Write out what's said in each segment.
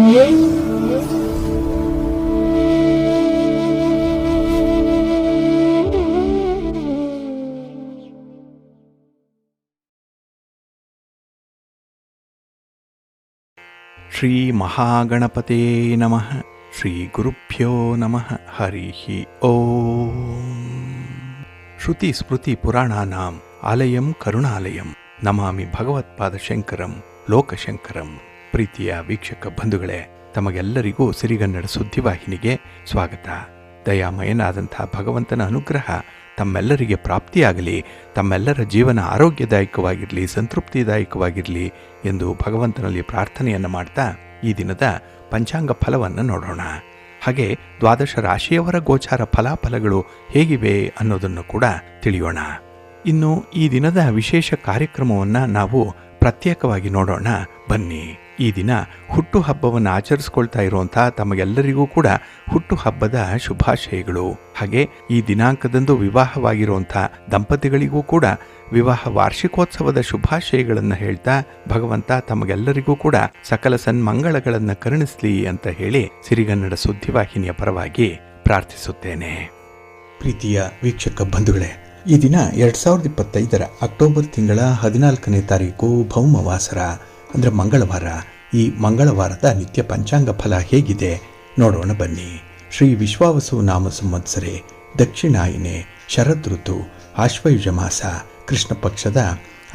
ಶ್ರೀ ಮಹಾಗಣಪತೇ ನಮಃ. ಶ್ರೀ ಗುರುಭ್ಯೋ ನಮಃ. ಹರಿ ಓಂ. ಶ್ರುತಿ ಸ್ಮೃತಿ ಪುರಾಣಾನಾಂ ಆಲಯಂ ಕರುಣಾಲಯಂ ನಮಾಮಿ ಭಗವತ್ಪಾದಶಂಕರಂ ಲೋಕಶಂಕರಂ. ಪ್ರೀತಿಯ ವೀಕ್ಷಕ ಬಂಧುಗಳೇ, ತಮಗೆಲ್ಲರಿಗೂ ಸಿರಿಗನ್ನಡ ಸುದ್ದಿವಾಹಿನಿಗೆ ಸ್ವಾಗತ. ದಯಾಮಯನಾದಂಥ ಭಗವಂತನ ಅನುಗ್ರಹ ತಮ್ಮೆಲ್ಲರಿಗೆ ಪ್ರಾಪ್ತಿಯಾಗಲಿ, ತಮ್ಮೆಲ್ಲರ ಜೀವನ ಆರೋಗ್ಯದಾಯಕವಾಗಿರಲಿ, ಸಂತೃಪ್ತಿದಾಯಕವಾಗಿರಲಿ ಎಂದು ಭಗವಂತನಲ್ಲಿ ಪ್ರಾರ್ಥನೆಯನ್ನು ಮಾಡ್ತಾ ಈ ದಿನದ ಪಂಚಾಂಗ ಫಲವನ್ನು ನೋಡೋಣ. ಹಾಗೆ 12 ರಾಶಿಯವರ ಗೋಚಾರ ಫಲಾಫಲಗಳು ಹೇಗಿವೆ ಅನ್ನೋದನ್ನು ಕೂಡ ತಿಳಿಯೋಣ. ಇನ್ನು ಈ ದಿನದ ವಿಶೇಷ ಕಾರ್ಯಕ್ರಮವನ್ನು ನಾವು ಪ್ರತ್ಯೇಕವಾಗಿ ನೋಡೋಣ ಬನ್ನಿ. ಈ ದಿನ ಹುಟ್ಟುಹಬ್ಬವನ್ನು ಆಚರಿಸ್ಕೊಳ್ತಾ ಇರುವಂಥ ತಮಗೆಲ್ಲರಿಗೂ ಕೂಡ ಹುಟ್ಟುಹಬ್ಬದ ಶುಭಾಶಯಗಳು. ಹಾಗೆ ಈ ದಿನಾಂಕದಂದು ವಿವಾಹವಾಗಿರುವಂಥ ದಂಪತಿಗಳಿಗೂ ಕೂಡ ವಿವಾಹ ವಾರ್ಷಿಕೋತ್ಸವದ ಶುಭಾಶಯಗಳನ್ನು ಹೇಳ್ತಾ ಭಗವಂತ ತಮಗೆಲ್ಲರಿಗೂ ಕೂಡ ಸಕಲ ಸನ್ಮಂಗಳಗಳನ್ನು ಕರುಣಿಸಲಿ ಅಂತ ಹೇಳಿ ಸಿರಿಗನ್ನಡ ಸುದ್ದಿವಾಹಿನಿಯ ಪರವಾಗಿ ಪ್ರಾರ್ಥಿಸುತ್ತೇನೆ. ಪ್ರೀತಿಯ ವೀಕ್ಷಕ ಬಂಧುಗಳೇ, ಈ ದಿನ 2025 ಅಕ್ಟೋಬರ್ ತಿಂಗಳ 14ನೇ ತಾರೀಕು ಭೌಮವಾಸರ ಅಂದರೆ ಮಂಗಳವಾರ. ಈ ಮಂಗಳವಾರದ ನಿತ್ಯ ಪಂಚಾಂಗ ಫಲ ಹೇಗಿದೆ ನೋಡೋಣ ಬನ್ನಿ. ಶ್ರೀ ವಿಶ್ವಾವಸು ನಾಮ ಸಂವತ್ಸರೆ, ದಕ್ಷಿಣಾಯನೆ, ಶರದ್ ಋತು, ಆಶ್ವಯುಜ ಮಾಸ, ಕೃಷ್ಣ ಪಕ್ಷದ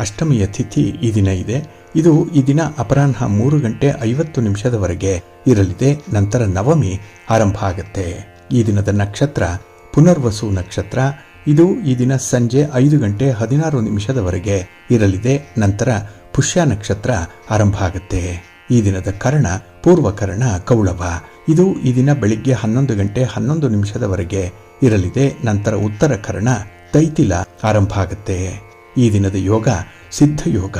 ಅಷ್ಟಮಿಯ ತಿಥಿ ಈ ದಿನ ಇದೆ. ಇದು ಈ ದಿನ ಅಪರಾಹ್ನ 3:50 ಇರಲಿದೆ. ನಂತರ ನವಮಿ ಆರಂಭ ಆಗುತ್ತೆ. ಈ ದಿನದ ನಕ್ಷತ್ರ ಪುನರ್ವಸು ನಕ್ಷತ್ರ. ಇದು ಈ ದಿನ ಸಂಜೆ 5:16 ಇರಲಿದೆ. ನಂತರ ಪುಷ್ಯ ನಕ್ಷತ್ರ ಆರಂಭ ಆಗುತ್ತೆ. ಈ ದಿನದ ಕರ್ಣ ಪೂರ್ವಕರ್ಣ ಕೌಳವ. ಇದು ಈ ದಿನ ಬೆಳಿಗ್ಗೆ 11:11 ಇರಲಿದೆ. ನಂತರ ಉತ್ತರ ಕರ್ಣ ತೈತಿಲ ಆರಂಭ ಆಗುತ್ತೆ. ಈ ದಿನದ ಯೋಗ ಸಿದ್ಧಯೋಗ.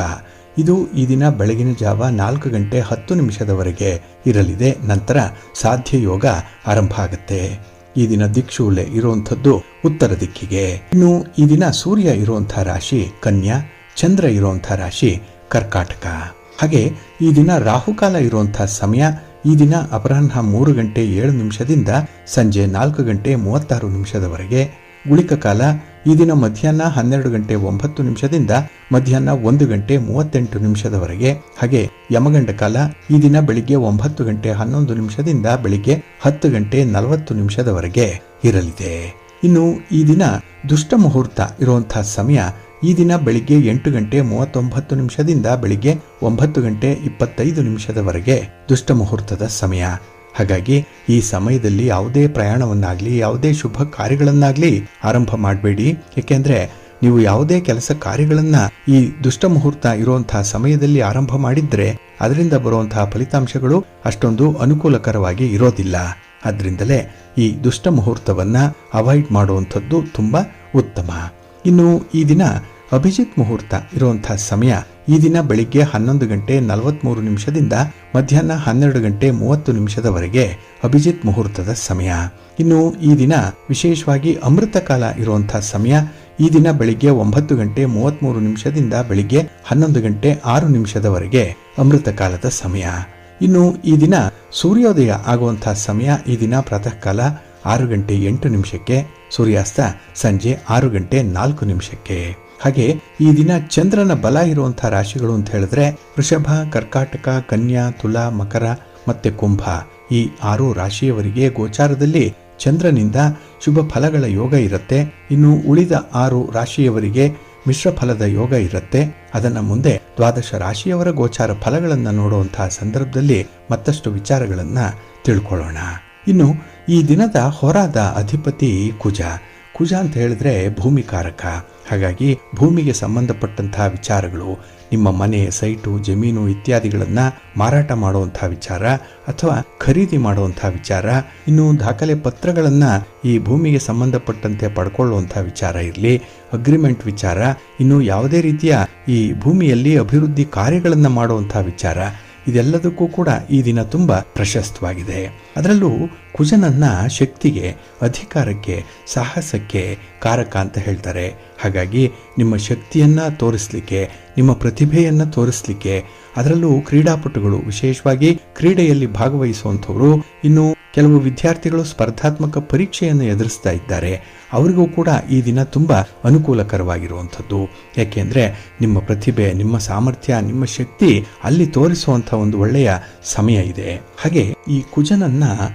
ಇದು ಈ ದಿನ ಬೆಳಗಿನ ಜಾವ 4:10 ಇರಲಿದೆ. ನಂತರ ಸಾಧ್ಯ ಯೋಗ ಆರಂಭ ಆಗುತ್ತೆ. ಈ ದಿನ ದಿಕ್ಷೂಲೆ ಇರುವಂಥದ್ದು ಉತ್ತರ ದಿಕ್ಕಿಗೆ. ಇನ್ನು ಈ ದಿನ ಸೂರ್ಯ ಇರುವಂತಹ ರಾಶಿ ಕನ್ಯಾ, ಚಂದ್ರ ಇರುವಂತಹ ರಾಶಿ ಕರ್ಕಾಟಕ. ಹಾಗೆ ಈ ದಿನ ರಾಹುಕಾಲ ಇರುವಂತಹ ಸಮಯ ಈ ದಿನ ಅಪರಾಹ್ನ 3:07 ಸಂಜೆ 4:36 ಗುಳಿಕ ಕಾಲ ಈ ದಿನ ಮಧ್ಯಾಹ್ನ 12:09 ಮಧ್ಯಾಹ್ನ 1:38 ಹಾಗೆ ಯಮಗಂಡ ಕಾಲ ಈ ದಿನ ಬೆಳಿಗ್ಗೆ 9:11 ಬೆಳಿಗ್ಗೆ 10:40 ಇರಲಿದೆ. ಇನ್ನು ಈ ದಿನ ದುಷ್ಟ ಮುಹೂರ್ತ ಇರುವಂತಹ ಸಮಯ ಈ ದಿನ ಬೆಳಿಗ್ಗೆ 8:39 ಬೆಳಿಗ್ಗೆ 9:25 ದುಷ್ಟ ಮುಹೂರ್ತದ ಸಮಯ. ಹಾಗಾಗಿ ಈ ಸಮಯದಲ್ಲಿ ಯಾವುದೇ ಪ್ರಯಾಣವನ್ನಾಗ್ಲಿ ಯಾವುದೇ ಶುಭ ಕಾರ್ಯಗಳನ್ನಾಗ್ಲಿ ಆರಂಭ ಮಾಡಬೇಡಿ. ಏಕೆಂದ್ರೆ ನೀವು ಯಾವುದೇ ಕೆಲಸ ಕಾರ್ಯಗಳನ್ನ ಈ ದುಷ್ಟ ಮುಹೂರ್ತ ಇರುವಂತಹ ಸಮಯದಲ್ಲಿ ಆರಂಭ ಮಾಡಿದ್ರೆ ಅದರಿಂದ ಬರುವಂತಹ ಫಲಿತಾಂಶಗಳು ಅಷ್ಟೊಂದು ಅನುಕೂಲಕರವಾಗಿ ಇರೋದಿಲ್ಲ. ಆದ್ರಿಂದಲೇ ಈ ದುಷ್ಟ ಮುಹೂರ್ತವನ್ನ ಅವಾಯ್ಡ್ ಮಾಡುವಂಥದ್ದು ತುಂಬಾ ಉತ್ತಮ. ಇನ್ನು ಈ ದಿನ ಅಭಿಜಿತ್ ಮುಹೂರ್ತ ಇರುವಂತಹ ಸಮಯ ಈ ದಿನ ಬೆಳಿಗ್ಗೆ 11:43 ಮಧ್ಯಾಹ್ನ 12:30 ಅಭಿಜಿತ್ ಮುಹೂರ್ತದ ಸಮಯ. ಇನ್ನು ಈ ದಿನ ವಿಶೇಷವಾಗಿ ಅಮೃತ ಕಾಲ ಇರುವಂತಹ ಸಮಯ ಈ ದಿನ ಬೆಳಿಗ್ಗೆ 9:33 ಬೆಳಿಗ್ಗೆ 11:06 ಅಮೃತ ಕಾಲದ ಸಮಯ. ಇನ್ನು ಈ ದಿನ ಸೂರ್ಯೋದಯ ಆಗುವಂತಹ ಸಮಯ ಈ ದಿನ ಪ್ರಾತಃ ಕಾಲ 6:08 ಸೂರ್ಯಾಸ್ತ ಸಂಜೆ 6:04. ಹಾಗೆ ಈ ದಿನ ಚಂದ್ರನ ಬಲ ಇರುವಂತಹ ರಾಶಿಗಳು ಅಂತ ಹೇಳಿದ್ರೆ ವೃಷಭ, ಕರ್ಕಾಟಕ, ಕನ್ಯಾ, ತುಲಾ, ಮಕರ ಮತ್ತೆ ಕುಂಭ. ಈ 6 ರಾಶಿಯವರಿಗೆ ಗೋಚಾರದಲ್ಲಿ ಚಂದ್ರನಿಂದ ಶುಭ ಫಲಗಳ ಯೋಗ ಇರುತ್ತೆ. ಇನ್ನು ಉಳಿದ 6 ರಾಶಿಯವರಿಗೆ ಮಿಶ್ರ ಫಲದ ಯೋಗ ಇರುತ್ತೆ. ಅದನ್ನ ಮುಂದೆ 12 ರಾಶಿಯವರ ಗೋಚಾರ ಫಲಗಳನ್ನು ನೋಡುವಂತಹ ಸಂದರ್ಭದಲ್ಲಿ ಮತ್ತಷ್ಟು ವಿಚಾರಗಳನ್ನ ತಿಳ್ಕೊಳ್ಳೋಣ. ಇನ್ನು ಈ ದಿನದ ಹೊರಾದ ಅಧಿಪತಿ ಕುಜ. ಕುಜ ಅಂತ ಹೇಳಿದ್ರೆ ಭೂಮಿಕಾರಕ. ಹಾಗಾಗಿ ಭೂಮಿಗೆ ಸಂಬಂಧಪಟ್ಟಂತಹ ವಿಚಾರಗಳು, ನಿಮ್ಮ ಮನೆ, ಸೈಟು, ಜಮೀನು ಇತ್ಯಾದಿಗಳನ್ನ ಮಾರಾಟ ಮಾಡುವಂತಹ ವಿಚಾರ ಅಥವಾ ಖರೀದಿ ಮಾಡುವಂತಹ ವಿಚಾರ, ಇನ್ನು ದಾಖಲೆ ಪತ್ರಗಳನ್ನ ಈ ಭೂಮಿಗೆ ಸಂಬಂಧಪಟ್ಟಂತೆ ಪಡ್ಕೊಳ್ಳುವಂತಹ ವಿಚಾರ ಇರಲಿ, ಅಗ್ರಿಮೆಂಟ್ ವಿಚಾರ, ಇನ್ನು ಯಾವುದೇ ರೀತಿಯ ಈ ಭೂಮಿಯಲ್ಲಿ ಅಭಿವೃದ್ಧಿ ಕಾರ್ಯಗಳನ್ನ ಮಾಡುವಂತಹ ವಿಚಾರ, ಇದೆಲ್ಲದಕ್ಕೂ ಕೂಡ ಈ ದಿನ ತುಂಬಾ ಪ್ರಶಸ್ತವಾಗಿದೆ. ಅದರಲ್ಲೂ ಕುಜನನ್ನ ಶಕ್ತಿಗೆ, ಅಧಿಕಾರಕ್ಕೆ, ಸಾಹಸಕ್ಕೆ ಕಾರಕ ಅಂತ ಹೇಳ್ತಾರೆ. ಹಾಗಾಗಿ ನಿಮ್ಮ ಶಕ್ತಿಯನ್ನ ತೋರಿಸ್ಲಿಕ್ಕೆ, ನಿಮ್ಮ ಪ್ರತಿಭೆಯನ್ನ ತೋರಿಸ್ಲಿಕ್ಕೆ, ಅದರಲ್ಲೂ ಕ್ರೀಡಾಪಟುಗಳು, ವಿಶೇಷವಾಗಿ ಕ್ರೀಡೆಯಲ್ಲಿ ಭಾಗವಹಿಸುವಂಥವರು, ಇನ್ನು ಕೆಲವು ವಿದ್ಯಾರ್ಥಿಗಳು ಸ್ಪರ್ಧಾತ್ಮಕ ಪರೀಕ್ಷೆಯನ್ನು ಎದುರಿಸ್ತಾ ಇದ್ದಾರೆ, ಅವರಿಗೂ ಕೂಡ ಈ ದಿನ ತುಂಬ ಅನುಕೂಲಕರವಾಗಿರುವಂಥದ್ದು. ಯಾಕೆಂದರೆ ನಿಮ್ಮ ಪ್ರತಿಭೆ, ನಿಮ್ಮ ಸಾಮರ್ಥ್ಯ, ನಿಮ್ಮ ಶಕ್ತಿ ಅಲ್ಲಿ ತೋರಿಸುವಂಥ ಒಂದು ಒಳ್ಳೆಯ ಸಮಯ ಇದೆ. ಹಾಗೆ ಈ ಕುಜನನ್ನ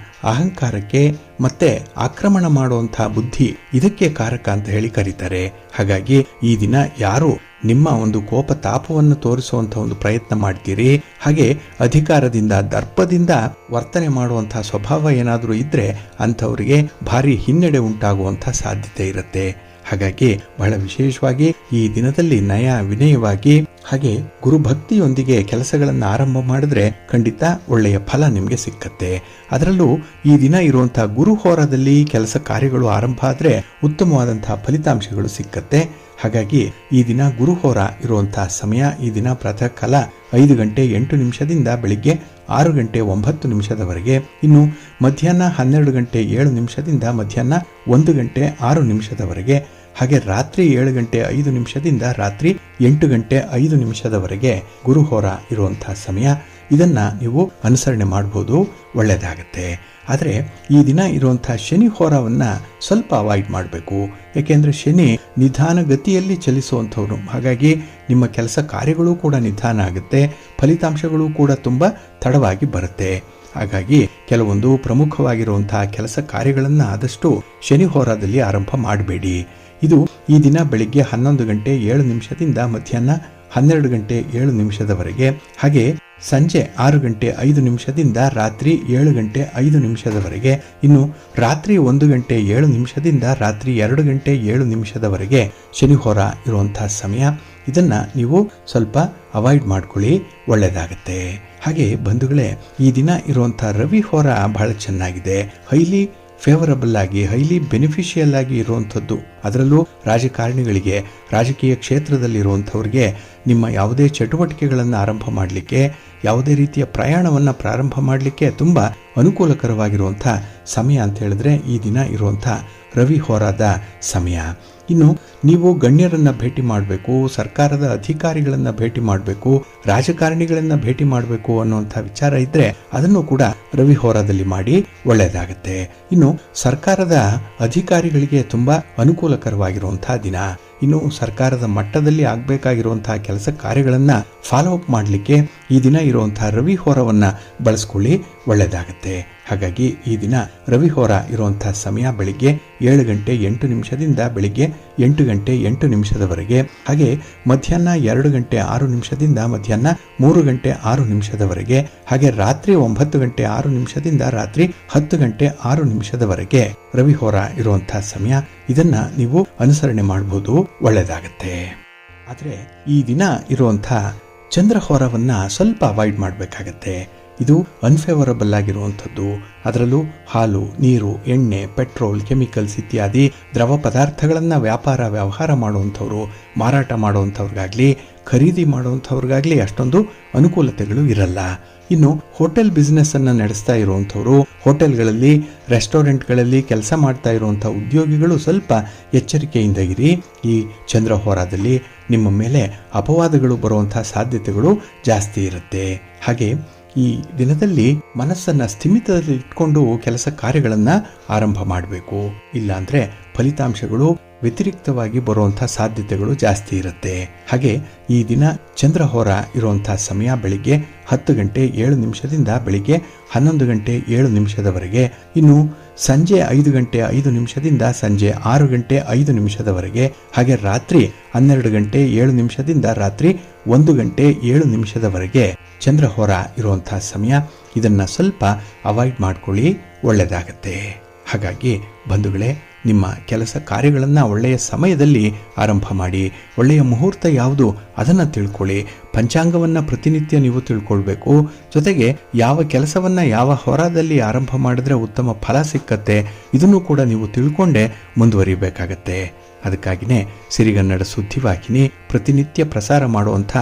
ಅಹಂಕಾರಕ್ಕೆ ಮತ್ತೆ ಆಕ್ರಮಣ ಮಾಡುವಂಥ ಬುದ್ಧಿ, ಇದಕ್ಕೆ ಕಾರಕ ಅಂತ ಹೇಳಿ ಕರೀತಾರೆ. ಹಾಗಾಗಿ ಈ ದಿನ ಯಾರು ನಿಮ್ಮ ಒಂದು ಕೋಪ ತಾಪವನ್ನು ತೋರಿಸುವಂಥ ಒಂದು ಪ್ರಯತ್ನ ಮಾಡ್ತೀರಿ, ಹಾಗೆ ಅಧಿಕಾರದಿಂದ, ದರ್ಪದಿಂದ ವರ್ತನೆ ಮಾಡುವಂತಹ ಸ್ವಭಾವ ಏನಾದರೂ ಇದ್ರೆ ಅಂಥವರಿಗೆ ಭಾರಿ ಹಿನ್ನಡೆ ಉಂಟಾಗುವಂಥ ಸಾಧ್ಯತೆ ಇರುತ್ತೆ. ಹಾಗಾಗಿ ಬಹಳ ವಿಶೇಷವಾಗಿ ಈ ದಿನದಲ್ಲಿ ನಯ ವಿನಯವಾಗಿ ಹಾಗೆ ಗುರುಭಕ್ತಿಯೊಂದಿಗೆ ಕೆಲಸಗಳನ್ನು ಆರಂಭ ಮಾಡಿದ್ರೆ ಖಂಡಿತ ಒಳ್ಳೆಯ ಫಲ ನಿಮಗೆ ಸಿಕ್ಕತ್ತೆ. ಅದರಲ್ಲೂ ಈ ದಿನ ಇರುವಂತಹ ಗುರುಹೋರದಲ್ಲಿ ಕೆಲಸ ಕಾರ್ಯಗಳು ಆರಂಭ ಆದರೆ ಉತ್ತಮವಾದಂತಹ ಫಲಿತಾಂಶಗಳು ಸಿಕ್ಕತ್ತೆ. ಹಾಗಾಗಿ ಈ ದಿನ ಗುರುಹೋರ ಇರುವಂತಹ ಸಮಯ, ಈ ದಿನ ಪ್ರಾತಃ ಕಾಲ 5 ಗಂಟೆ 8 ನಿಮಿಷದಿಂದ ಬೆಳಿಗ್ಗೆ 6 ಗಂಟೆ 9 ನಿಮಿಷದವರೆಗೆ, ಇನ್ನು ಮಧ್ಯಾಹ್ನ 12 ಗಂಟೆ 7 ನಿಮಿಷದಿಂದ ಮಧ್ಯಾಹ್ನ 1 ಗಂಟೆ 6 ನಿಮಿಷದವರೆಗೆ, ಹಾಗೆ ರಾತ್ರಿ 7 ಗಂಟೆ 5 ನಿಮಿಷದಿಂದ ರಾತ್ರಿ 8 ಗಂಟೆ 5 ನಿಮಿಷದವರೆಗೆ ಗುರುಹೋರ ಇರುವಂತಹ ಸಮಯ. ಇದನ್ನ ನೀವು ಅನುಸರಣೆ ಮಾಡಬಹುದು, ಒಳ್ಳೆಯದಾಗತ್ತೆ. ಆದರೆ ಈ ದಿನ ಇರುವಂತಹ ಶನಿ ಹೋರವನ್ನ ಸ್ವಲ್ಪ ಅವಾಯ್ಡ್ ಮಾಡಬೇಕು. ಯಾಕೆಂದ್ರೆ ಶನಿ ನಿಧಾನ ಗತಿಯಲ್ಲಿ ಚಲಿಸುವಂಥವ್ರು. ಹಾಗಾಗಿ ನಿಮ್ಮ ಕೆಲಸ ಕಾರ್ಯಗಳು ಕೂಡ ನಿಧಾನ ಆಗುತ್ತೆ, ಫಲಿತಾಂಶಗಳು ಕೂಡ ತುಂಬ ತಡವಾಗಿ ಬರುತ್ತೆ. ಹಾಗಾಗಿ ಕೆಲವೊಂದು ಪ್ರಮುಖವಾಗಿರುವಂತಹ ಕೆಲಸ ಕಾರ್ಯಗಳನ್ನು ಆದಷ್ಟು ಶನಿ ಹೋರಾದಲ್ಲಿ ಆರಂಭ ಮಾಡಬೇಡಿ. ಇದು ಈ ದಿನ ಬೆಳಿಗ್ಗೆ 11 ಗಂಟೆ 7 ನಿಮಿಷದಿಂದ ಮಧ್ಯಾಹ್ನ 12 ಗಂಟೆ 7 ನಿಮಿಷದವರೆಗೆ, ಹಾಗೆ ಸಂಜೆ 6 ಗಂಟೆ 5 ನಿಮಿಷದಿಂದ ರಾತ್ರಿ 7 ಗಂಟೆ 5 ನಿಮಿಷದವರೆಗೆ, ಇನ್ನು ರಾತ್ರಿ 1 ಗಂಟೆ 7 ನಿಮಿಷದಿಂದ ರಾತ್ರಿ 2 ಗಂಟೆ 7 ನಿಮಿಷದವರೆಗೆ ಶನಿ ಹೋರ ಇರುವಂತಹ ಸಮಯ. ಇದನ್ನ ನೀವು ಸ್ವಲ್ಪ ಅವಾಯ್ಡ್ ಮಾಡ್ಕೊಳ್ಳಿ, ಒಳ್ಳೆಯದಾಗತ್ತೆ. ಹಾಗೆ ಬಂಧುಗಳೇ, ಈ ದಿನ ಇರುವಂತಹ ರವಿ ಹೋರ ಬಹಳ ಚೆನ್ನಾಗಿದೆ. ಹೈಲಿ ಫೇವರಬಲ್ ಆಗಿ, ಹೈಲಿ ಬೆನಿಫಿಷಿಯಲ್ ಆಗಿ ಇರುವಂಥದ್ದು. ಅದರಲ್ಲೂ ರಾಜಕಾರಣಿಗಳಿಗೆ, ರಾಜಕೀಯ ಕ್ಷೇತ್ರದಲ್ಲಿರುವಂಥವ್ರಿಗೆ ನಿಮ್ಮ ಯಾವುದೇ ಚಟುವಟಿಕೆಗಳನ್ನು ಆರಂಭ ಮಾಡಲಿಕ್ಕೆ, ಯಾವುದೇ ರೀತಿಯ ಪ್ರಯಾಣವನ್ನು ಪ್ರಾರಂಭ ಮಾಡಲಿಕ್ಕೆ ತುಂಬ ಅನುಕೂಲಕರವಾಗಿರುವಂಥ ಸಮಯ ಅಂತ ಹೇಳಿದ್ರೆ ಈ ದಿನ ಇರುವಂಥ ರವಿ ಹೋರಾದ ಸಮಯ. ಇನ್ನು ನೀವು ಗಣ್ಯರನ್ನ ಭೇಟಿ ಮಾಡಬೇಕು, ಸರ್ಕಾರದ ಅಧಿಕಾರಿಗಳನ್ನ ಭೇಟಿ ಮಾಡಬೇಕು, ರಾಜಕಾರಣಿಗಳನ್ನ ಭೇಟಿ ಮಾಡಬೇಕು ಅನ್ನುವಂಥ ವಿಚಾರ ಇದ್ರೆ ಅದನ್ನು ಕೂಡ ರವಿ ಹೋರಾದಲ್ಲಿ ಮಾಡಿ, ಒಳ್ಳೆಯದಾಗತ್ತೆ. ಇನ್ನು ಸರ್ಕಾರದ ಅಧಿಕಾರಿಗಳಿಗೆ ತುಂಬಾ ಅನುಕೂಲಕರವಾಗಿರುವಂತಹ ದಿನ. ಇನ್ನು ಸರ್ಕಾರದ ಮಟ್ಟದಲ್ಲಿ ಆಗಬೇಕಾಗಿರುವಂತಹ ಕೆಲಸ ಕಾರ್ಯಗಳನ್ನ ಫಾಲೋ ಅಪ್ ಮಾಡಲಿಕ್ಕೆ ಈ ದಿನ ಇರುವಂತಹ ರವಿ ಹೋರವನ್ನ ಬಳಸ್ಕೊಳ್ಳಿ, ಒಳ್ಳೆಯದಾಗತ್ತೆ. ಹಾಗಾಗಿ ಈ ದಿನ ರವಿ ಹೋರ ಇರುವಂತಹ ಸಮಯ ಬೆಳಿಗ್ಗೆ 7 ಗಂಟೆ 8 ನಿಮಿಷದಿಂದ ಬೆಳಿಗ್ಗೆ 8 ಗಂಟೆ 8 ನಿಮಿಷದವರೆಗೆ, ಹಾಗೆ ಮಧ್ಯಾಹ್ನ 2 ಗಂಟೆ 6 ನಿಮಿಷದಿಂದ ಮಧ್ಯಾಹ್ನ 3 ಗಂಟೆ 6 ನಿಮಿಷದವರೆಗೆ, ಹಾಗೆ ರಾತ್ರಿ 9 ಗಂಟೆ 6 ನಿಮಿಷದಿಂದ ರಾತ್ರಿ 10 ಗಂಟೆ 6 ನಿಮಿಷದವರೆಗೆ ರವಿ ಹೋರ ಇರುವಂತಹ ಸಮಯ. ಇದನ್ನ ನೀವು ಅನುಸರಣೆ ಮಾಡಬಹುದು, ಒಳ್ಳೆಯದಾಗತ್ತೆ. ಆದರೆ ಈ ದಿನ ಇರುವಂತಹ ಚಂದ್ರಹೋರವನ್ನ ಸ್ವಲ್ಪ ಅವಾಯ್ಡ್ ಮಾಡಬೇಕಾಗತ್ತೆ. ಇದು ಅನ್ಫೇವರಬಲ್ ಆಗಿರುವಂಥದ್ದು. ಅದರಲ್ಲೂ ಹಾಲು, ನೀರು, ಎಣ್ಣೆ, ಪೆಟ್ರೋಲ್, ಕೆಮಿಕಲ್ಸ್ ಇತ್ಯಾದಿ ದ್ರವ ಪದಾರ್ಥಗಳನ್ನು ವ್ಯವಹಾರ ಮಾಡುವಂಥವ್ರು, ಮಾರಾಟ ಮಾಡುವಂಥವ್ರಿಗಾಗಲಿ, ಖರೀದಿ ಮಾಡುವಂಥವ್ರಿಗಾಗಲಿ ಅಷ್ಟೊಂದು ಅನುಕೂಲತೆಗಳು ಇರಲ್ಲ. ಇನ್ನು ಹೋಟೆಲ್ ಬಿಸ್ನೆಸ್ ಅನ್ನು ನಡೆಸ್ತಾ ಇರುವಂಥವ್ರು, ಹೋಟೆಲ್ಗಳಲ್ಲಿ, ರೆಸ್ಟೋರೆಂಟ್ಗಳಲ್ಲಿ ಕೆಲಸ ಮಾಡ್ತಾ ಇರುವಂಥ ಉದ್ಯೋಗಿಗಳು ಸ್ವಲ್ಪ ಎಚ್ಚರಿಕೆಯಿಂದ ಇರಿ. ಈ ಚಂದ್ರಹೋರಾದಲ್ಲಿ ನಿಮ್ಮ ಮೇಲೆ ಅಪವಾದಗಳು ಬರುವಂಥ ಸಾಧ್ಯತೆಗಳು ಜಾಸ್ತಿ ಇರುತ್ತೆ. ಹಾಗೆ ಈ ದಿನದಲ್ಲಿ ಮನಸ್ಸನ್ನ ಸ್ಥಿಮಿತದಲ್ಲಿ ಇಟ್ಕೊಂಡು ಕೆಲಸ ಕಾರ್ಯಗಳನ್ನ ಆರಂಭ ಮಾಡಬೇಕು. ಇಲ್ಲಾಂದ್ರೆ ಫಲಿತಾಂಶಗಳು ವ್ಯತಿರಿಕ್ತವಾಗಿ ಬರುವಂತಹ ಸಾಧ್ಯತೆಗಳು ಜಾಸ್ತಿ ಇರುತ್ತೆ. ಹಾಗೆ ಈ ದಿನ ಚಂದ್ರಹೋರ ಇರುವಂತಹ ಸಮಯ ಬೆಳಿಗ್ಗೆ 10 ಗಂಟೆ 7 ನಿಮಿಷದಿಂದ ಬೆಳಿಗ್ಗೆ 11 ಗಂಟೆ 7 ನಿಮಿಷದವರೆಗೆ, ಇನ್ನು ಸಂಜೆ 5 ಗಂಟೆ 5 ನಿಮಿಷದಿಂದ ಸಂಜೆ 6 ಗಂಟೆ 5 ನಿಮಿಷದವರೆಗೆ, ಹಾಗೆ ರಾತ್ರಿ 12 ಗಂಟೆ 7 ನಿಮಿಷದಿಂದ ರಾತ್ರಿ 1 ಗಂಟೆ 7 ನಿಮಿಷದವರೆಗೆ ಚಂದ್ರಹೋರ ಇರುವಂತಹ ಸಮಯ. ಇದನ್ನ ಸ್ವಲ್ಪ ಅವಾಯ್ಡ್ ಮಾಡ್ಕೊಳ್ಳಿ, ಒಳ್ಳೆಯದಾಗತ್ತೆ. ಹಾಗಾಗಿ ಬಂಧುಗಳೇ, ನಿಮ್ಮ ಕೆಲಸ ಕಾರ್ಯಗಳನ್ನು ಒಳ್ಳೆಯ ಸಮಯದಲ್ಲಿ ಆರಂಭ ಮಾಡಿ. ಒಳ್ಳೆಯ ಮುಹೂರ್ತ ಯಾವುದು ಅದನ್ನು ತಿಳ್ಕೊಳ್ಳಿ. ಪಂಚಾಂಗವನ್ನು ಪ್ರತಿನಿತ್ಯ ನೀವು ತಿಳ್ಕೊಳ್ಬೇಕು. ಜೊತೆಗೆ ಯಾವ ಕೆಲಸವನ್ನು ಯಾವ ಹೋರಾದಲ್ಲಿ ಆರಂಭ ಮಾಡಿದ್ರೆ ಉತ್ತಮ ಫಲ ಸಿಕ್ಕತ್ತೆ, ಇದನ್ನು ಕೂಡ ನೀವು ತಿಳ್ಕೊಂಡೇ ಮುಂದುವರಿಬೇಕಾಗತ್ತೆ. ಅದಕ್ಕಾಗಿಯೇ ಸಿರಿಗನ್ನಡ ಸುದ್ದಿವಾಹಿನಿ ಪ್ರತಿನಿತ್ಯ ಪ್ರಸಾರ ಮಾಡುವಂಥ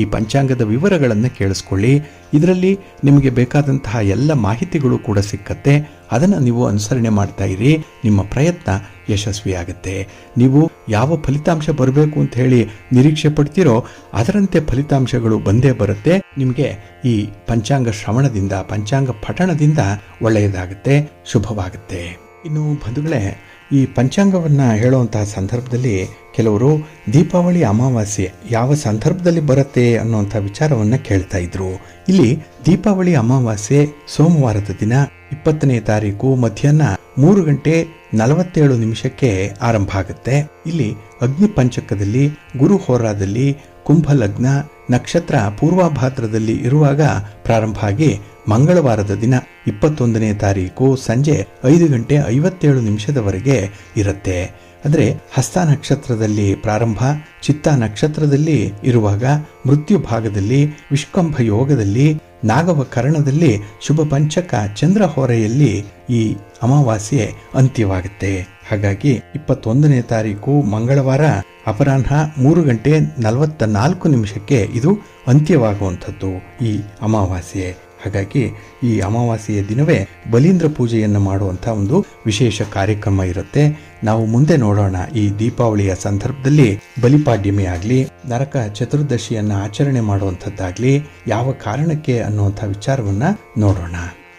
ಈ ಪಂಚಾಂಗದ ವಿವರಗಳನ್ನು ಕೇಳಿಸ್ಕೊಳ್ಳಿ. ಇದರಲ್ಲಿ ನಿಮಗೆ ಬೇಕಾದಂತಹ ಎಲ್ಲ ಮಾಹಿತಿಗಳು ಕೂಡ ಸಿಕ್ಕತ್ತೆ. ಅದನ್ನು ನೀವು ಅನುಸರಣೆ ಮಾಡ್ತಾ ಇರಿ. ನಿಮ್ಮ ಪ್ರಯತ್ನ ಯಶಸ್ವಿಯಾಗುತ್ತೆ. ನೀವು ಯಾವ ಫಲಿತಾಂಶ ಬರಬೇಕು ಅಂತ ಹೇಳಿ ನಿರೀಕ್ಷೆ ಪಡ್ತೀರೋ ಅದರಂತೆ ಫಲಿತಾಂಶಗಳು ಬಂದೇ ಬರುತ್ತೆ. ನಿಮಗೆ ಈ ಪಂಚಾಂಗ ಶ್ರವಣದಿಂದ, ಪಂಚಾಂಗ ಪಠಣದಿಂದ ಒಳ್ಳೆಯದಾಗುತ್ತೆ, ಶುಭವಾಗುತ್ತೆ. ಇನ್ನು ಬಂಧುಗಳೇ, ಈ ಪಂಚಾಂಗವನ್ನು ಹೇಳುವಂತಹ ಸಂದರ್ಭದಲ್ಲಿ ಕೆಲವರು ದೀಪಾವಳಿ ಅಮಾವಾಸ್ಯೆ ಯಾವ ಸಂದರ್ಭದಲ್ಲಿ ಬರುತ್ತೆ ಅನ್ನುವಂಥ ವಿಚಾರವನ್ನು ಕೇಳ್ತಾ ಇದ್ರು. ಇಲ್ಲಿ ದೀಪಾವಳಿ ಅಮಾವಾಸ್ಯೆ ಸೋಮವಾರದ ದಿನ 20ನೇ ತಾರೀಕು ಮಧ್ಯಾಹ್ನ 3:47 ಆರಂಭ ಆಗುತ್ತೆ. ಇಲ್ಲಿ ಅಗ್ನಿ ಪಂಚಕದಲ್ಲಿ, ಗುರು ಹೋರಾದಲ್ಲಿ, ಕುಂಭ ಲಗ್ನ, ನಕ್ಷತ್ರ ಪೂರ್ವಭಾದ್ರದಲ್ಲಿ ಇರುವಾಗ ಪ್ರಾರಂಭ ಆಗಿ ಮಂಗಳವಾರದ ದಿನ 21ನೇ ತಾರೀಕು ಸಂಜೆ 5:57 ಇರುತ್ತೆ. ಅಂದರೆ ಹಸ್ತ ನಕ್ಷತ್ರದಲ್ಲಿ ಪ್ರಾರಂಭ, ಚಿತ್ತ ನಕ್ಷತ್ರದಲ್ಲಿ ಇರುವಾಗ ಮೃತ್ಯು ಭಾಗದಲ್ಲಿ, ವಿಷ್ಕಂಭ ಯೋಗದಲ್ಲಿ, ನಾಗವ ಕರ್ಣದಲ್ಲಿ, ಶುಭ ಪಂಚಕ ಚಂದ್ರ ಹೊರೆಯಲ್ಲಿ ಈ ಅಮಾವಾಸ್ಯೆ ಅಂತ್ಯವಾಗುತ್ತೆ. ಹಾಗಾಗಿ 21ನೇ ತಾರೀಕು ಮಂಗಳವಾರ ಅಪರಾಹ್ನ 3:44 ಇದು ಅಂತ್ಯವಾಗುವಂಥದ್ದು ಈ ಅಮಾವಾಸ್ಯೆ. ಹಾಗಾಗಿ ಈ ಅಮಾವಾಸ್ಯೆಯ ದಿನವೇ ಬಲೀಂದ್ರ ಪೂಜೆಯನ್ನು ಮಾಡುವಂಥ ಒಂದು ವಿಶೇಷ ಕಾರ್ಯಕ್ರಮ ಇರುತ್ತೆ. ನಾವು ಮುಂದೆ ನೋಡೋಣ. ಈ ದೀಪಾವಳಿಯ ಸಂದರ್ಭದಲ್ಲಿ ಬಲಿಪಾಡ್ಯಮಿ ಆಗಲಿ, ನರಕ ಚತುರ್ದಶಿಯನ್ನು ಆಚರಣೆ ಮಾಡುವಂಥದ್ದಾಗಲಿ ಯಾವ ಕಾರಣಕ್ಕೆ ಅನ್ನುವಂಥ ವಿಚಾರವನ್ನ ನೋಡೋಣ.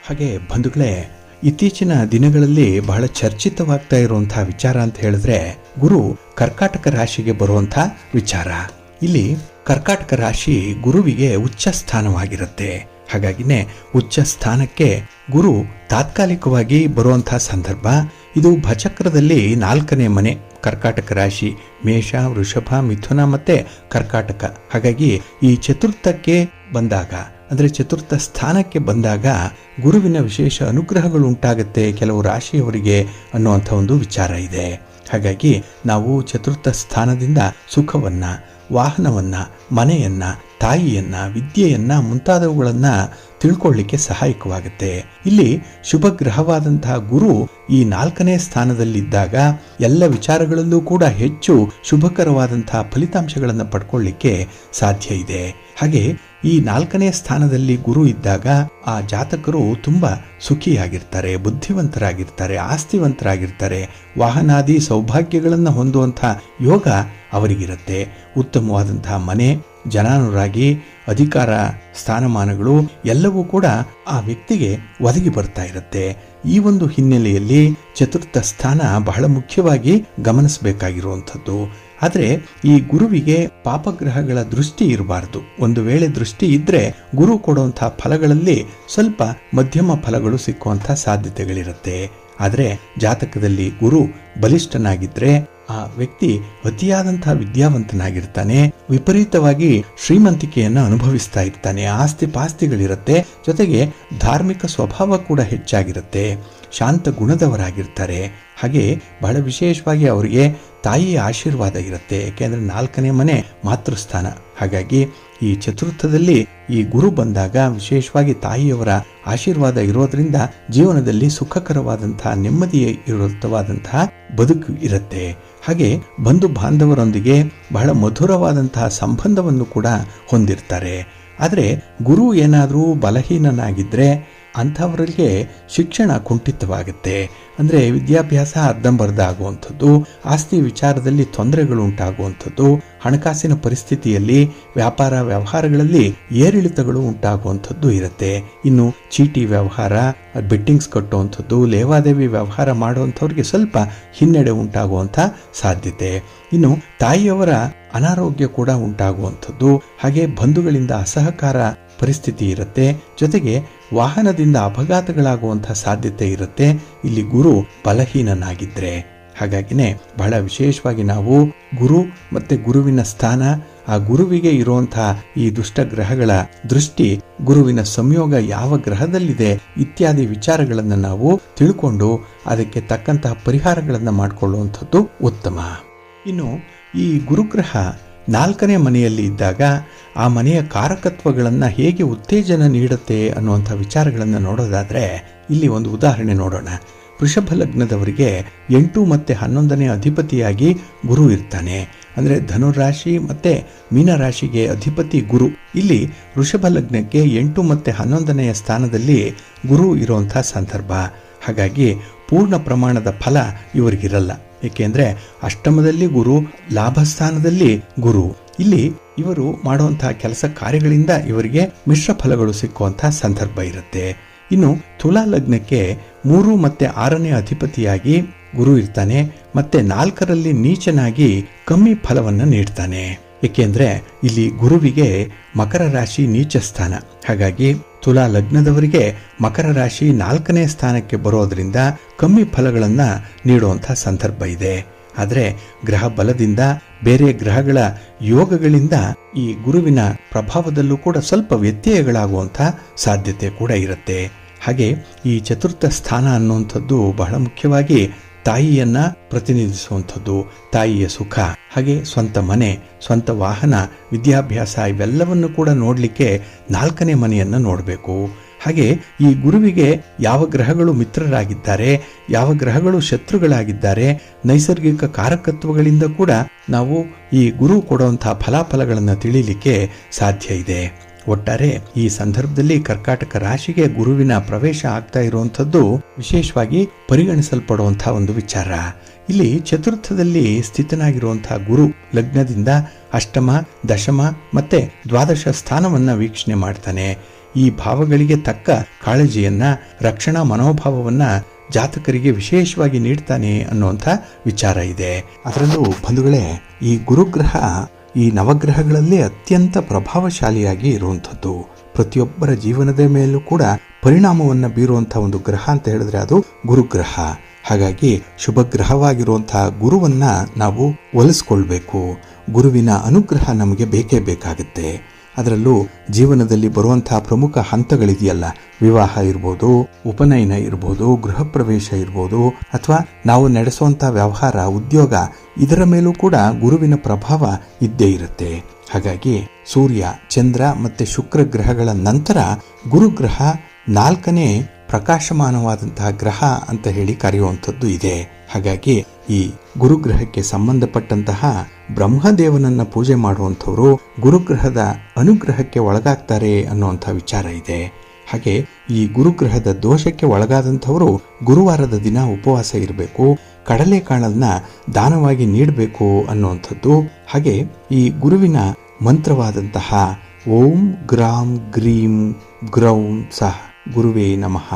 ಹಾಗೆ ಬಂಧುಗಳೇ, ಇತ್ತೀಚಿನ ದಿನಗಳಲ್ಲಿ ಬಹಳ ಚರ್ಚಿತವಾಗ್ತಾ ಇರುವಂತಹ ವಿಚಾರ ಅಂತ ಹೇಳಿದ್ರೆ ಗುರು ಕರ್ಕಾಟಕ ರಾಶಿಗೆ ಬರುವಂಥ ವಿಚಾರ. ಇಲ್ಲಿ ಕರ್ಕಾಟಕ ರಾಶಿ ಗುರುವಿಗೆ ಉಚ್ಚ ಸ್ಥಾನವಾಗಿರುತ್ತೆ. ಹಾಗಾಗಿನೇ ಉಚ್ಚ ಸ್ಥಾನಕ್ಕೆ ಗುರು ತಾತ್ಕಾಲಿಕವಾಗಿ ಬರುವಂತಹ ಸಂದರ್ಭ ಇದು. ಭಚಕ್ರದಲ್ಲಿ 4ನೇ ಮನೆ ಕರ್ಕಾಟಕ ರಾಶಿ, ಮೇಷ, ವೃಷಭ, ಮಿಥುನ ಮತ್ತೆ ಕರ್ಕಾಟಕ. ಹಾಗಾಗಿ ಈ ಚತುರ್ಥಕ್ಕೆ ಬಂದಾಗ, ಅಂದರೆ ಚತುರ್ಥ ಸ್ಥಾನಕ್ಕೆ ಬಂದಾಗ ಗುರುವಿನ ವಿಶೇಷ ಅನುಗ್ರಹಗಳು ಉಂಟಾಗುತ್ತೆ ಕೆಲವು ರಾಶಿಯವರಿಗೆ ಅನ್ನುವಂಥ ಒಂದು ವಿಚಾರ ಇದೆ. ಹಾಗಾಗಿ ನಾವು ಚತುರ್ಥ ಸ್ಥಾನದಿಂದ ಸುಖವನ್ನ, ವಾಹನವನ್ನ, ಮನೆಯನ್ನ, ತಾಯಿಯನ್ನ, ವಿದ್ಯೆಯನ್ನ ಮುಂತಾದವುಗಳನ್ನ ತಿಳ್ಕೊಳ್ಳಿಕ್ಕೆ ಸಹಾಯಕವಾಗುತ್ತೆ. ಇಲ್ಲಿ ಶುಭ ಗ್ರಹವಾದಂತಹ ಗುರು ಈ 4ನೇ ಸ್ಥಾನದಲ್ಲಿದ್ದಾಗ ಎಲ್ಲ ವಿಚಾರಗಳಲ್ಲೂ ಕೂಡ ಹೆಚ್ಚು ಶುಭಕರವಾದಂತಹ ಫಲಿತಾಂಶಗಳನ್ನು ಪಡ್ಕೊಳ್ಳಿಕ್ಕೆ ಸಾಧ್ಯ ಇದೆ. ಹಾಗೆ ಈ 4ನೇ ಸ್ಥಾನದಲ್ಲಿ ಗುರು ಇದ್ದಾಗ ಆ ಜಾತಕರು ತುಂಬಾ ಸುಖಿಯಾಗಿರ್ತಾರೆ, ಬುದ್ಧಿವಂತರಾಗಿರ್ತಾರೆ, ಆಸ್ತಿವಂತರಾಗಿರ್ತಾರೆ, ವಾಹನಾದಿ ಸೌಭಾಗ್ಯಗಳನ್ನು ಹೊಂದುವಂಥ ಯೋಗ ಅವರಿಗಿರುತ್ತೆ. ಉತ್ತಮವಾದಂತಹ ಮನೆ, ಜನಾನುರಾಗಿ, ಅಧಿಕಾರ, ಸ್ಥಾನಮಾನಗಳು ಎಲ್ಲವೂ ಕೂಡ ಆ ವ್ಯಕ್ತಿಗೆ ಒದಗಿ ಬರ್ತಾ ಇರುತ್ತೆ. ಈ ಒಂದು ಹಿನ್ನೆಲೆಯಲ್ಲಿ ಚತುರ್ಥ ಸ್ಥಾನ ಬಹಳ ಮುಖ್ಯವಾಗಿ ಗಮನಿಸಬೇಕಾಗಿರುವಂಥದ್ದು. ಆದರೆ ಈ ಗುರುವಿಗೆ ಪಾಪಗ್ರಹಗಳ ದೃಷ್ಟಿ ಇರಬಾರ್ದು. ಒಂದು ವೇಳೆ ದೃಷ್ಟಿ ಇದ್ರೆ ಗುರು ಕೊಡುವಂತಹ ಫಲಗಳಲ್ಲಿ ಸ್ವಲ್ಪ ಮಧ್ಯಮ ಫಲಗಳು ಸಿಕ್ಕುವಂಥ ಸಾಧ್ಯತೆಗಳಿರುತ್ತೆ. ಆದರೆ ಜಾತಕದಲ್ಲಿ ಗುರು ಬಲಿಷ್ಠನಾಗಿದ್ರೆ ಆ ವ್ಯಕ್ತಿ ಅತಿಯಾದಂತಹ ವಿದ್ಯಾವಂತನಾಗಿರ್ತಾನೆ, ವಿಪರೀತವಾಗಿ ಶ್ರೀಮಂತಿಕೆಯನ್ನು ಅನುಭವಿಸ್ತಾ ಇರ್ತಾನೆ, ಆಸ್ತಿ ಪಾಸ್ತಿಗಳಿರುತ್ತೆ, ಜೊತೆಗೆ ಧಾರ್ಮಿಕ ಸ್ವಭಾವ ಕೂಡ ಹೆಚ್ಚಾಗಿರುತ್ತೆ, ಶಾಂತ ಗುಣದವರಾಗಿರ್ತಾರೆ. ಹಾಗೆ ಬಹಳ ವಿಶೇಷವಾಗಿ ಅವರಿಗೆ ತಾಯಿಯ ಆಶೀರ್ವಾದ ಇರುತ್ತೆ. ಯಾಕೆಂದ್ರೆ 4ನೇ ಮನೆ ಮಾತೃಸ್ಥಾನ. ಹಾಗಾಗಿ ಈ ಚತುರ್ಥದಲ್ಲಿ ಈ ಗುರು ಬಂದಾಗ ವಿಶೇಷವಾಗಿ ತಾಯಿಯವರ ಆಶೀರ್ವಾದ ಇರೋದ್ರಿಂದ ಜೀವನದಲ್ಲಿ ಸುಖಕರವಾದಂತಹ, ನೆಮ್ಮದಿಯುತವಾದಂತಹ ಬದುಕು ಇರುತ್ತೆ. ಹಾಗೆ ಬಂಧು ಬಾಂಧವರೊಂದಿಗೆ ಬಹಳ ಮಧುರವಾದಂತಹ ಸಂಬಂಧವನ್ನು ಕೂಡ ಹೊಂದಿರ್ತಾರೆ. ಆದರೆ ಗುರು ಏನಾದರೂ ಬಲಹೀನನಾಗಿದ್ರೆ ಅಂಥವರಿಗೆ ಶಿಕ್ಷಣ ಕುಂಠಿತವಾಗುತ್ತೆ. ಅಂದರೆ ವಿದ್ಯಾಭ್ಯಾಸ ಅರ್ಧಂಬರ್ಧ ಆಗುವಂಥದ್ದು, ಆಸ್ತಿ ವಿಚಾರದಲ್ಲಿ ತೊಂದರೆಗಳು ಉಂಟಾಗುವಂಥದ್ದು, ಹಣಕಾಸಿನ ಪರಿಸ್ಥಿತಿಯಲ್ಲಿ ವ್ಯಾಪಾರ ವ್ಯವಹಾರಗಳಲ್ಲಿ ಏರಿಳಿತಗಳು ಉಂಟಾಗುವಂಥದ್ದು ಇರುತ್ತೆ. ಇನ್ನು ಚೀಟಿ ವ್ಯವಹಾರ, ಬೆಟ್ಟಿಂಗ್ಸ್ ಕಟ್ಟುವಂಥದ್ದು, ಲೇವಾದೇವಿ ವ್ಯವಹಾರ ಮಾಡುವಂಥವ್ರಿಗೆ ಸ್ವಲ್ಪ ಹಿನ್ನಡೆ ಉಂಟಾಗುವಂಥ ಸಾಧ್ಯತೆ. ಇನ್ನು ತಾಯಿಯವರ ಅನಾರೋಗ್ಯ ಕೂಡ ಉಂಟಾಗುವಂಥದ್ದು, ಹಾಗೆ ಬಂಧುಗಳಿಂದ ಅಸಹಕಾರ ಪರಿಸ್ಥಿತಿ ಇರುತ್ತೆ. ಜೊತೆಗೆ ವಾಹನದಿಂದ ಅಪಘಾತಗಳಾಗುವಂತಹ ಸಾಧ್ಯತೆ ಇರುತ್ತೆ ಇಲ್ಲಿ ಗುರು ಬಲಹೀನನಾಗಿದ್ರೆ. ಹಾಗಾಗಿನೇ ಬಹಳ ವಿಶೇಷವಾಗಿ ನಾವು ಗುರು ಮತ್ತೆ ಗುರುವಿನ ಸ್ಥಾನ, ಆ ಗುರುವಿಗೆ ಇರುವಂತಹ ಈ ದುಷ್ಟ ಗ್ರಹಗಳ ದೃಷ್ಟಿ, ಗುರುವಿನ ಸಂಯೋಗ ಯಾವ ಗ್ರಹದಲ್ಲಿದೆ ಇತ್ಯಾದಿ ವಿಚಾರಗಳನ್ನು ನಾವು ತಿಳ್ಕೊಂಡು ಅದಕ್ಕೆ ತಕ್ಕಂತಹ ಪರಿಹಾರಗಳನ್ನು ಮಾಡಿಕೊಳ್ಳುವಂಥದ್ದು ಉತ್ತಮ. ಇನ್ನು ಈ ಗುರುಗ್ರಹ 4ನೇ ಮನೆಯಲ್ಲಿ ಇದ್ದಾಗ ಆ ಮನೆಯ ಕಾರಕತ್ವಗಳನ್ನು ಹೇಗೆ ಉತ್ತೇಜನ ನೀಡುತ್ತೆ ಅನ್ನುವಂಥ ವಿಚಾರಗಳನ್ನು ನೋಡೋದಾದರೆ ಇಲ್ಲಿ ಒಂದು ಉದಾಹರಣೆ ನೋಡೋಣ. ವೃಷಭ ಲಗ್ನದವರಿಗೆ 8 ಮತ್ತು 11ನೇ ಅಧಿಪತಿಯಾಗಿ ಗುರು ಇರ್ತಾನೆ. ಅಂದರೆ ಧನುರಾಶಿ ಮತ್ತು ಮೀನರಾಶಿಗೆ ಅಧಿಪತಿ ಗುರು. ಇಲ್ಲಿ ವೃಷಭ ಲಗ್ನಕ್ಕೆ 8 ಮತ್ತು 11ನೆಯ ಸ್ಥಾನದಲ್ಲಿ ಗುರು ಇರುವಂಥ ಸಂದರ್ಭ. ಹಾಗಾಗಿ ಪೂರ್ಣ ಪ್ರಮಾಣದ ಫಲ ಇವರಿಗಿರಲ್ಲ. ಏಕೆಂದರೆ ಅಷ್ಟಮದಲ್ಲಿ ಗುರು, ಲಾಭಸ್ಥಾನದಲ್ಲಿ ಗುರು. ಇಲ್ಲಿ ಇವರು ಮಾಡುವಂತಹ ಕೆಲಸ ಕಾರ್ಯಗಳಿಂದ ಇವರಿಗೆ ಮಿಶ್ರ ಫಲಗಳು ಸಿಕ್ಕುವಂತಹ ಸಂದರ್ಭ ಇರುತ್ತೆ. ಇನ್ನು ತುಲಾ ಲಗ್ನಕ್ಕೆ 3 ಮತ್ತು 6ನೇ ಅಧಿಪತಿಯಾಗಿ ಗುರು ಇರ್ತಾನೆ. ಮತ್ತೆ 4ರಲ್ಲಿ ನೀಚನಾಗಿ ಕಮ್ಮಿ ಫಲವನ್ನು ನೀಡ್ತಾನೆ. ಏಕೆಂದರೆ ಇಲ್ಲಿ ಗುರುವಿಗೆ ಮಕರ ರಾಶಿ ನೀಚ ಸ್ಥಾನ. ಹಾಗಾಗಿ ತುಲಾ ಲಗ್ನದವರಿಗೆ ಮಕರ ರಾಶಿ 4ನೇ ಸ್ಥಾನಕ್ಕೆ ಬರೋದ್ರಿಂದ ಕಮ್ಮಿ ಫಲಗಳನ್ನು ನೀಡುವಂಥ ಸಂದರ್ಭ ಇದೆ. ಆದರೆ ಗ್ರಹ ಬಲದಿಂದ, ಬೇರೆ ಗ್ರಹಗಳ ಯೋಗಗಳಿಂದ ಈ ಗುರುವಿನ ಪ್ರಭಾವದಲ್ಲೂ ಕೂಡ ಸ್ವಲ್ಪ ವ್ಯತ್ಯಯಗಳಾಗುವಂಥ ಸಾಧ್ಯತೆ ಕೂಡ ಇರುತ್ತೆ. ಹಾಗೆ ಈ ಚತುರ್ಥ ಸ್ಥಾನ ಅನ್ನುವಂಥದ್ದು ಬಹಳ ಮುಖ್ಯವಾಗಿ ತಾಯಿಯನ್ನ ಪ್ರತಿನಿಧಿಸುವಂಥದ್ದು. ತಾಯಿಯ ಸುಖ, ಹಾಗೆ ಸ್ವಂತ ಮನೆ, ಸ್ವಂತ ವಾಹನ, ವಿದ್ಯಾಭ್ಯಾಸ ಇವೆಲ್ಲವನ್ನು ಕೂಡ ನೋಡಲಿಕ್ಕೆ 4ನೇ ಮನೆಯನ್ನು ನೋಡಬೇಕು. ಹಾಗೆ ಈ ಗುರುವಿಗೆ ಯಾವ ಗ್ರಹಗಳು ಮಿತ್ರರಾಗಿದ್ದಾರೆ, ಯಾವ ಗ್ರಹಗಳು ಶತ್ರುಗಳಾಗಿದ್ದಾರೆ, ನೈಸರ್ಗಿಕ ಕಾರಕತ್ವಗಳಿಂದ ಕೂಡ ನಾವು ಈ ಗುರು ಕೊಡುವಂತಹ ಫಲಾಫಲಗಳನ್ನು ತಿಳಿಯಲಿಕ್ಕೆ ಸಾಧ್ಯ ಇದೆ. ಒಟ್ಟಾರೆ ಈ ಸಂದರ್ಭದಲ್ಲಿ ಕರ್ಕಾಟಕ ರಾಶಿಗೆ ಗುರುವಿನ ಪ್ರವೇಶ ಆಗ್ತಾ ಇರುವಂಥದ್ದು ವಿಶೇಷವಾಗಿ ಪರಿಗಣಿಸಲ್ಪಡುವಂತಹ ಒಂದು ವಿಚಾರ. ಇಲ್ಲಿ ಚತುರ್ಥದಲ್ಲಿ ಸ್ಥಿತನಾಗಿರುವಂತಹ ಗುರು ಲಗ್ನದಿಂದ ಅಷ್ಟಮ, ದಶಮ ಮತ್ತೆ ದ್ವಾದಶ ಸ್ಥಾನವನ್ನ ವೀಕ್ಷಣೆ ಮಾಡ್ತಾನೆ. ಈ ಭಾವಗಳಿಗೆ ತಕ್ಕ ಕಾಳಜಿಯನ್ನ, ರಕ್ಷಣಾ ಮನೋಭಾವವನ್ನ ಜಾತಕರಿಗೆ ವಿಶೇಷವಾಗಿ ನೀಡ್ತಾನೆ ಅನ್ನುವಂಥ ವಿಚಾರ ಇದೆ. ಅದರಲ್ಲೂ ಬಂಧುಗಳೇ, ಈ ಗುರುಗ್ರಹ ಈ ನವಗ್ರಹಗಳಲ್ಲಿ ಅತ್ಯಂತ ಪ್ರಭಾವಶಾಲಿಯಾಗಿ ಇರುವಂಥದ್ದು. ಪ್ರತಿಯೊಬ್ಬರ ಜೀವನದ ಮೇಲೂ ಕೂಡ ಪರಿಣಾಮವನ್ನು ಬೀರುವಂಥ ಒಂದು ಗ್ರಹ ಅಂತ ಹೇಳಿದ್ರೆ ಅದು ಗುರುಗ್ರಹ. ಹಾಗಾಗಿ ಶುಭ ಗ್ರಹವಾಗಿರುವಂತಹ ಗುರುವನ್ನ ನಾವು ಒಲಿಸ್ಕೊಳ್ಬೇಕು. ಗುರುವಿನ ಅನುಗ್ರಹ ನಮಗೆ ಬೇಕೇ ಬೇಕಾಗುತ್ತೆ. ಅದರಲ್ಲೂ ಜೀವನದಲ್ಲಿ ಬರುವಂತಹ ಪ್ರಮುಖ ಹಂತಗಳಿದೆಯಲ್ಲ, ವಿವಾಹ ಇರ್ಬೋದು, ಉಪನಯನ ಇರ್ಬೋದು, ಗೃಹ ಪ್ರವೇಶ ಇರ್ಬೋದು, ಅಥವಾ ನಾವು ನಡೆಸುವಂತಹ ವ್ಯವಹಾರ, ಉದ್ಯೋಗ, ಇದರ ಮೇಲೂ ಕೂಡ ಗುರುವಿನ ಪ್ರಭಾವ ಇದ್ದೇ ಇರುತ್ತೆ. ಹಾಗಾಗಿ ಸೂರ್ಯ, ಚಂದ್ರ ಮತ್ತೆ ಶುಕ್ರ ಗ್ರಹಗಳ ನಂತರ ಗುರುಗ್ರಹ 4ನೇ ಪ್ರಕಾಶಮಾನವಾದಂತಹ ಗ್ರಹ ಅಂತ ಹೇಳಿ ಕರೆಯುವಂಥದ್ದು ಇದೆ. ಹಾಗಾಗಿ ಈ ಗುರುಗ್ರಹಕ್ಕೆ ಸಂಬಂಧಪಟ್ಟಂತಹ ಬ್ರಹ್ಮದೇವನನ್ನ ಪೂಜೆ ಮಾಡುವಂಥವರು ಗುರುಗ್ರಹದ ಅನುಗ್ರಹಕ್ಕೆ ಒಳಗಾಗ್ತಾರೆ ಅನ್ನುವಂಥ ವಿಚಾರ ಇದೆ. ಹಾಗೆ ಈ ಗುರುಗ್ರಹದ ದೋಷಕ್ಕೆ ಒಳಗಾದಂಥವರು ಗುರುವಾರದ ದಿನ ಉಪವಾಸ ಇರಬೇಕು, ಕಡಲೆಕಾಳನ್ನ ದಾನವಾಗಿ ನೀಡಬೇಕು ಅನ್ನುವಂಥದ್ದು. ಹಾಗೆ ಈ ಗುರುವಿನ ಮಂತ್ರವಾದಂತಹ ಓಂ ಗ್ರಾಂ ಗ್ರೀಂ ಗ್ರೌಂ ಸಹ ಗುರುವೇ ನಮಃ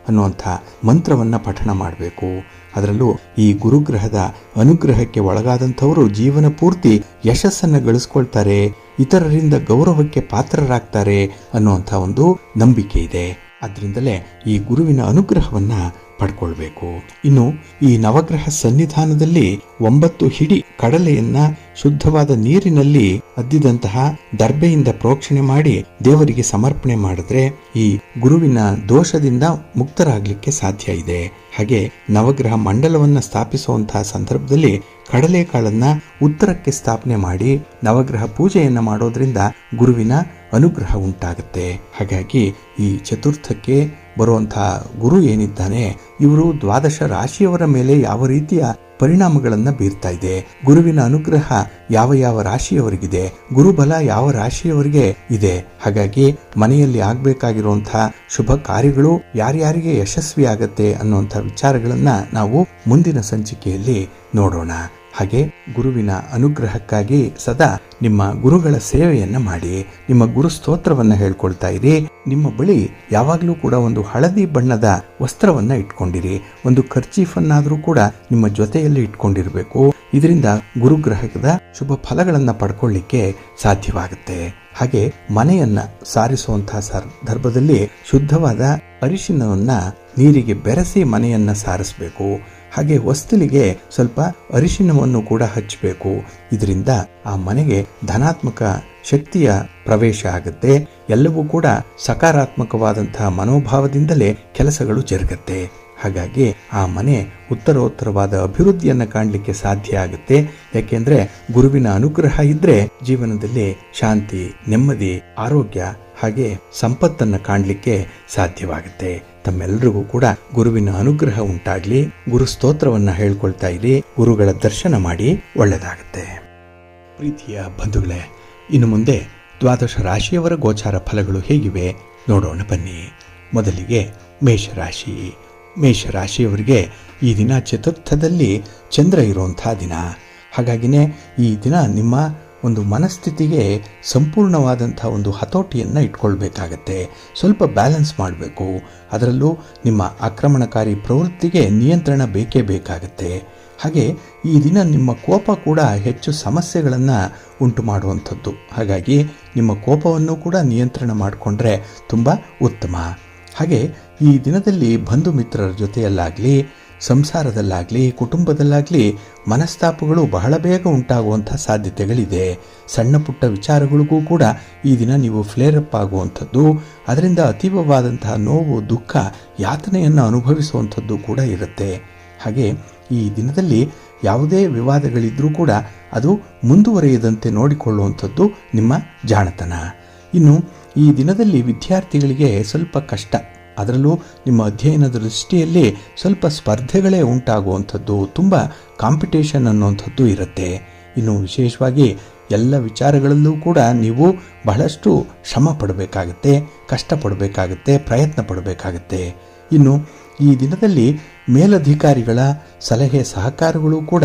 ಅನ್ನುವಂಥ ಮಂತ್ರವನ್ನು ಪಠಣ ಮಾಡಬೇಕು. ಅದರಲ್ಲೂ ಈ ಗುರುಗ್ರಹದ ಅನುಗ್ರಹಕ್ಕೆ ಒಳಗಾದಂಥವರು ಜೀವನ ಪೂರ್ತಿ ಯಶಸ್ಸನ್ನು ಗಳಿಸ್ಕೊಳ್ತಾರೆ, ಇತರರಿಂದ ಗೌರವಕ್ಕೆ ಪಾತ್ರರಾಗ್ತಾರೆ ಅನ್ನುವಂಥ ಒಂದು ನಂಬಿಕೆ ಇದೆ. ಅದರಿಂದಲೇ ಈ ಗುರುವಿನ ಅನುಗ್ರಹವನ್ನ ಪಡ್ಕೊಳ್ಬೇಕು. ಇನ್ನು ಈ ನವಗ್ರಹ ಸನ್ನಿಧಾನದಲ್ಲಿ 9 ಹಿಡಿ ಕಡಲೆಯನ್ನ ಶುದ್ಧವಾದ ನೀರಿನಲ್ಲಿ ಅದ್ದಿದಂತಹ ದರ್ಬೆಯಿಂದ ಪ್ರೋಕ್ಷಣೆ ಮಾಡಿ ದೇವರಿಗೆ ಸಮರ್ಪಣೆ ಮಾಡಿದ್ರೆ ಈ ಗುರುವಿನ ದೋಷದಿಂದ ಮುಕ್ತರಾಗಲಿಕ್ಕೆ ಸಾಧ್ಯ ಇದೆ. ಹಾಗೆ ನವಗ್ರಹ ಮಂಡಲವನ್ನು ಸ್ಥಾಪಿಸುವಂತಹ ಸಂದರ್ಭದಲ್ಲಿ ಕಡಲೆಕಾಳನ್ನ ಉತ್ತರಕ್ಕೆ ಸ್ಥಾಪನೆ ಮಾಡಿ ನವಗ್ರಹ ಪೂಜೆಯನ್ನು ಮಾಡೋದ್ರಿಂದ ಗುರುವಿನ ಅನುಗ್ರಹ ಉಂಟಾಗುತ್ತೆ. ಹಾಗಾಗಿ ಈ ಚತುರ್ಥಕ್ಕೆ ಬರುವಂತಹ ಗುರು ಏನಿದ್ದಾನೆ, ಇವರು ದ್ವಾದಶ ರಾಶಿಯವರ ಮೇಲೆ ಯಾವ ರೀತಿಯ ಪರಿಣಾಮಗಳನ್ನು ಬೀರ್ತಾ ಇದೆ, ಗುರುವಿನ ಅನುಗ್ರಹ ಯಾವ ಯಾವ ರಾಶಿಯವರಿಗಿದೆ, ಗುರುಬಲ ಯಾವ ರಾಶಿಯವರಿಗೆ ಇದೆ, ಹಾಗಾಗಿ ಮನೆಯಲ್ಲಿ ಆಗಬೇಕಾಗಿರುವಂತಹ ಶುಭ ಕಾರ್ಯಗಳು ಯಾರ್ಯಾರಿಗೆ ಯಶಸ್ವಿ ಆಗತ್ತೆ ಅನ್ನುವಂಥ ವಿಚಾರಗಳನ್ನ ನಾವು ಮುಂದಿನ ಸಂಚಿಕೆಯಲ್ಲಿ ನೋಡೋಣ. ಹಾಗೆ ಗುರುವಿನ ಅನುಗ್ರಹಕ್ಕಾಗಿ ಸದಾ ನಿಮ್ಮ ಗುರುಗಳ ಸೇವೆಯನ್ನ ಮಾಡಿ, ನಿಮ್ಮ ಗುರು ಸ್ತೋತ್ರವನ್ನ ಹೇಳ್ಕೊಳ್ತಾ ಇರಿ. ನಿಮ್ಮ ಬಳಿ ಯಾವಾಗಲೂ ಕೂಡ ಒಂದು ಹಳದಿ ಬಣ್ಣದ ವಸ್ತ್ರವನ್ನ ಇಟ್ಕೊಂಡಿರಿ, ಒಂದು ಕರ್ಚೀಫನ್ನಾದ್ರೂ ಕೂಡ ನಿಮ್ಮ ಜೊತೆಯಲ್ಲಿ ಇಟ್ಕೊಂಡಿರಬೇಕು. ಇದರಿಂದ ಗುರುಗ್ರಹದ ಶುಭ ಫಲಗಳನ್ನ ಪಡ್ಕೊಳ್ಳಿಕ್ಕೆ ಸಾಧ್ಯವಾಗುತ್ತೆ. ಹಾಗೆ ಮನೆಯನ್ನ ಸಾರಿಸುವಂತಹ ಸಂದರ್ಭದಲ್ಲಿ ಶುದ್ಧವಾದ ಅರಿಶಿನವನ್ನ ನೀರಿಗೆ ಬೆರೆಸಿ ಮನೆಯನ್ನ ಸಾರಿಸಬೇಕು. ಹಾಗೆ ಹೊಸ್ತಿಲಿಗೆ ಸ್ವಲ್ಪ ಅರಿಶಿನವನ್ನು ಕೂಡ ಹಚ್ಚಬೇಕು. ಇದರಿಂದ ಆ ಮನೆಗೆ ಧನಾತ್ಮಕ ಶಕ್ತಿಯ ಪ್ರವೇಶ ಆಗುತ್ತೆ. ಎಲ್ಲವೂ ಕೂಡ ಸಕಾರಾತ್ಮಕವಾದಂತಹ ಮನೋಭಾವದಿಂದಲೇ ಕೆಲಸಗಳು ಜರುಗತ್ತೆ. ಹಾಗಾಗಿ ಆ ಮನೆ ಉತ್ತರೋತ್ತರವಾದ ಅಭಿವೃದ್ಧಿಯನ್ನು ಕಾಣಲಿಕ್ಕೆ ಸಾಧ್ಯ ಆಗುತ್ತೆ. ಯಾಕೆಂದ್ರೆ ಗುರುವಿನ ಅನುಗ್ರಹ ಇದ್ರೆ ಜೀವನದಲ್ಲಿ ಶಾಂತಿ, ನೆಮ್ಮದಿ, ಆರೋಗ್ಯ ಹಾಗೆ ಸಂಪತ್ತನ್ನು ಕಾಣಲಿಕ್ಕೆ ಸಾಧ್ಯವಾಗುತ್ತೆ. ತಮ್ಮೆಲ್ಲರಿಗೂ ಕೂಡ ಗುರುವಿನ ಅನುಗ್ರಹ ಉಂಟಾಗ್ಲಿ. ಗುರು ಸ್ತೋತ್ರವನ್ನ ಹೇಳ್ಕೊಳ್ತಾ ಇರಿ. ಗುರುಗಳ ದರ್ಶನ ಮಾಡಿ. ಒಳ್ಳೆಯದಾಗುತ್ತೆ. ಪ್ರೀತಿಯ ಬಂಧುಗಳೇ, ಇನ್ನು ಮುಂದೆ ದ್ವಾದಶ ರಾಶಿಯವರ ಗೋಚಾರ ಫಲಗಳು ಹೇಗಿವೆ ನೋಡೋಣ ಬನ್ನಿ. ಮೊದಲಿಗೆ ಮೇಷರಾಶಿ. ಮೇಷರಾಶಿಯವರಿಗೆ ಈ ದಿನ ಚತುರ್ಥದಲ್ಲಿ ಚಂದ್ರ ಇರುವಂತಹ ದಿನ. ಹಾಗಾಗಿನೇ ಈ ದಿನ ನಿಮ್ಮ ಒಂದು ಮನಸ್ಥಿತಿಗೆ ಸಂಪೂರ್ಣವಾದಂಥ ಒಂದು ಹತೋಟಿಯನ್ನು ಇಟ್ಕೊಳ್ಬೇಕಾಗತ್ತೆ. ಸ್ವಲ್ಪ ಬ್ಯಾಲೆನ್ಸ್ ಮಾಡಬೇಕು. ಅದರಲ್ಲೂ ನಿಮ್ಮ ಆಕ್ರಮಣಕಾರಿ ಪ್ರವೃತ್ತಿಗೆ ನಿಯಂತ್ರಣ ಬೇಕೇ ಬೇಕಾಗತ್ತೆ. ಹಾಗೆ ಈ ದಿನ ನಿಮ್ಮ ಕೋಪ ಕೂಡ ಹೆಚ್ಚು ಸಮಸ್ಯೆಗಳನ್ನು ಉಂಟು ಮಾಡುವಂಥದ್ದು. ಹಾಗಾಗಿ ನಿಮ್ಮ ಕೋಪವನ್ನು ಕೂಡ ನಿಯಂತ್ರಣ ಮಾಡಿಕೊಂಡ್ರೆ ತುಂಬ ಉತ್ತಮ. ಹಾಗೆ ಈ ದಿನದಲ್ಲಿ ಬಂಧು ಮಿತ್ರರ ಜೊತೆಯಲ್ಲಾಗಲಿ, ಸಂಸಾರದಲ್ಲಾಗಲಿ, ಕುಟುಂಬದಲ್ಲಾಗಲಿ ಮನಸ್ತಾಪಗಳು ಬಹಳ ಬೇಗ ಉಂಟಾಗುವಂಥ ಸಾಧ್ಯತೆಗಳಿದೆ. ಸಣ್ಣ ಪುಟ್ಟ ವಿಚಾರಗಳಿಗೂ ಕೂಡ ಈ ದಿನ ನೀವು ಫ್ಲೇರಪ್ ಆಗುವಂಥದ್ದು, ಅದರಿಂದ ಅತೀವವಾದಂತಹ ನೋವು, ದುಃಖ, ಯಾತನೆಯನ್ನು ಅನುಭವಿಸುವಂಥದ್ದು ಕೂಡ ಇರುತ್ತೆ. ಹಾಗೆ ಈ ದಿನದಲ್ಲಿ ಯಾವುದೇ ವಿವಾದಗಳಿದ್ರೂ ಕೂಡ ಅದು ಮುಂದುವರಿಯದಂತೆ ನೋಡಿಕೊಳ್ಳುವಂಥದ್ದು ನಿಮ್ಮ ಜಾಣತನ. ಇನ್ನು ಈ ದಿನದಲ್ಲಿ ವಿದ್ಯಾರ್ಥಿಗಳಿಗೆ ಸ್ವಲ್ಪ ಕಷ್ಟ. ಅದರಲ್ಲೂ ನಿಮ್ಮ ಅಧ್ಯಯನದ ದೃಷ್ಟಿಯಲ್ಲಿ ಸ್ವಲ್ಪ ಸ್ಪರ್ಧೆಗಳೇ ಉಂಟಾಗುವಂಥದ್ದು, ತುಂಬ ಕಾಂಪಿಟೇಷನ್ ಅನ್ನುವಂಥದ್ದು ಇರುತ್ತೆ. ಇನ್ನು ವಿಶೇಷವಾಗಿ ಎಲ್ಲ ವಿಚಾರಗಳಲ್ಲೂ ಕೂಡ ನೀವು ಬಹಳಷ್ಟು ಶ್ರಮ ಪಡಬೇಕಾಗತ್ತೆ, ಕಷ್ಟಪಡಬೇಕಾಗತ್ತೆ, ಪ್ರಯತ್ನ ಪಡಬೇಕಾಗತ್ತೆ. ಇನ್ನು ಈ ದಿನದಲ್ಲಿ ಮೇಲಧಿಕಾರಿಗಳ ಸಲಹೆ ಸಹಕಾರಗಳು ಕೂಡ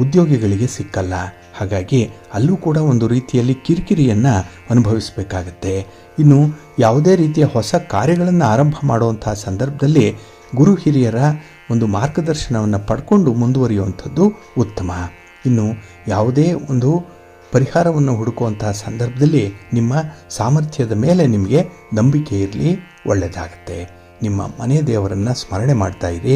ಉದ್ಯೋಗಿಗಳಿಗೆ ಸಿಕ್ಕಲ್ಲ. ಹಾಗಾಗಿ ಅಲ್ಲೂ ಕೂಡ ಒಂದು ರೀತಿಯಲ್ಲಿ ಕಿರಿಕಿರಿಯನ್ನು ಅನುಭವಿಸಬೇಕಾಗತ್ತೆ. ಇನ್ನು ಯಾವುದೇ ರೀತಿಯ ಹೊಸ ಕಾರ್ಯಗಳನ್ನು ಆರಂಭ ಮಾಡುವಂತಹ ಸಂದರ್ಭದಲ್ಲಿ ಗುರು ಹಿರಿಯರ ಒಂದು ಮಾರ್ಗದರ್ಶನವನ್ನು ಪಡ್ಕೊಂಡು ಮುಂದುವರಿಯುವಂಥದ್ದು ಉತ್ತಮ. ಇನ್ನು ಯಾವುದೇ ಒಂದು ಪರಿಹಾರವನ್ನು ಹುಡುಕುವಂತಹ ಸಂದರ್ಭದಲ್ಲಿ ನಿಮ್ಮ ಸಾಮರ್ಥ್ಯದ ಮೇಲೆ ನಿಮಗೆ ನಂಬಿಕೆ ಇರಲಿ. ಒಳ್ಳೆಯದಾಗುತ್ತೆ. ನಿಮ್ಮ ಮನೆ ದೇವರನ್ನು ಸ್ಮರಣೆ ಮಾಡ್ತಾ ಇರಿ.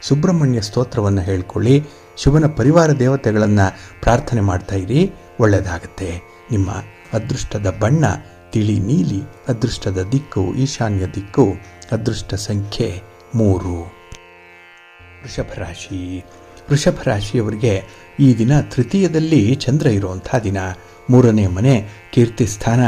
ಸುಬ್ರಹ್ಮಣ್ಯ ಸ್ತೋತ್ರವನ್ನು ಹೇಳ್ಕೊಳ್ಳಿ. ಶಿವನ ಪರಿವಾರ ದೇವತೆಗಳನ್ನು ಪ್ರಾರ್ಥನೆ ಮಾಡ್ತಾ ಇರಿ. ಒಳ್ಳೆಯದಾಗುತ್ತೆ. ನಿಮ್ಮ ಅದೃಷ್ಟದ ಬಣ್ಣ ತಿಳಿ ನೀಲಿ. ಅದೃಷ್ಟದ ದಿಕ್ಕು ಈಶಾನ್ಯ ದಿಕ್ಕು. ಅದೃಷ್ಟ ಸಂಖ್ಯೆ 3. ವೃಷಭರಾಶಿ. ವೃಷಭರಾಶಿಯವರಿಗೆ ಈ ದಿನ ತೃತೀಯದಲ್ಲಿ ಚಂದ್ರ ಇರುವಂಥ ದಿನ. 3ನೇ ಮನೆ ಕೀರ್ತಿ ಸ್ಥಾನ.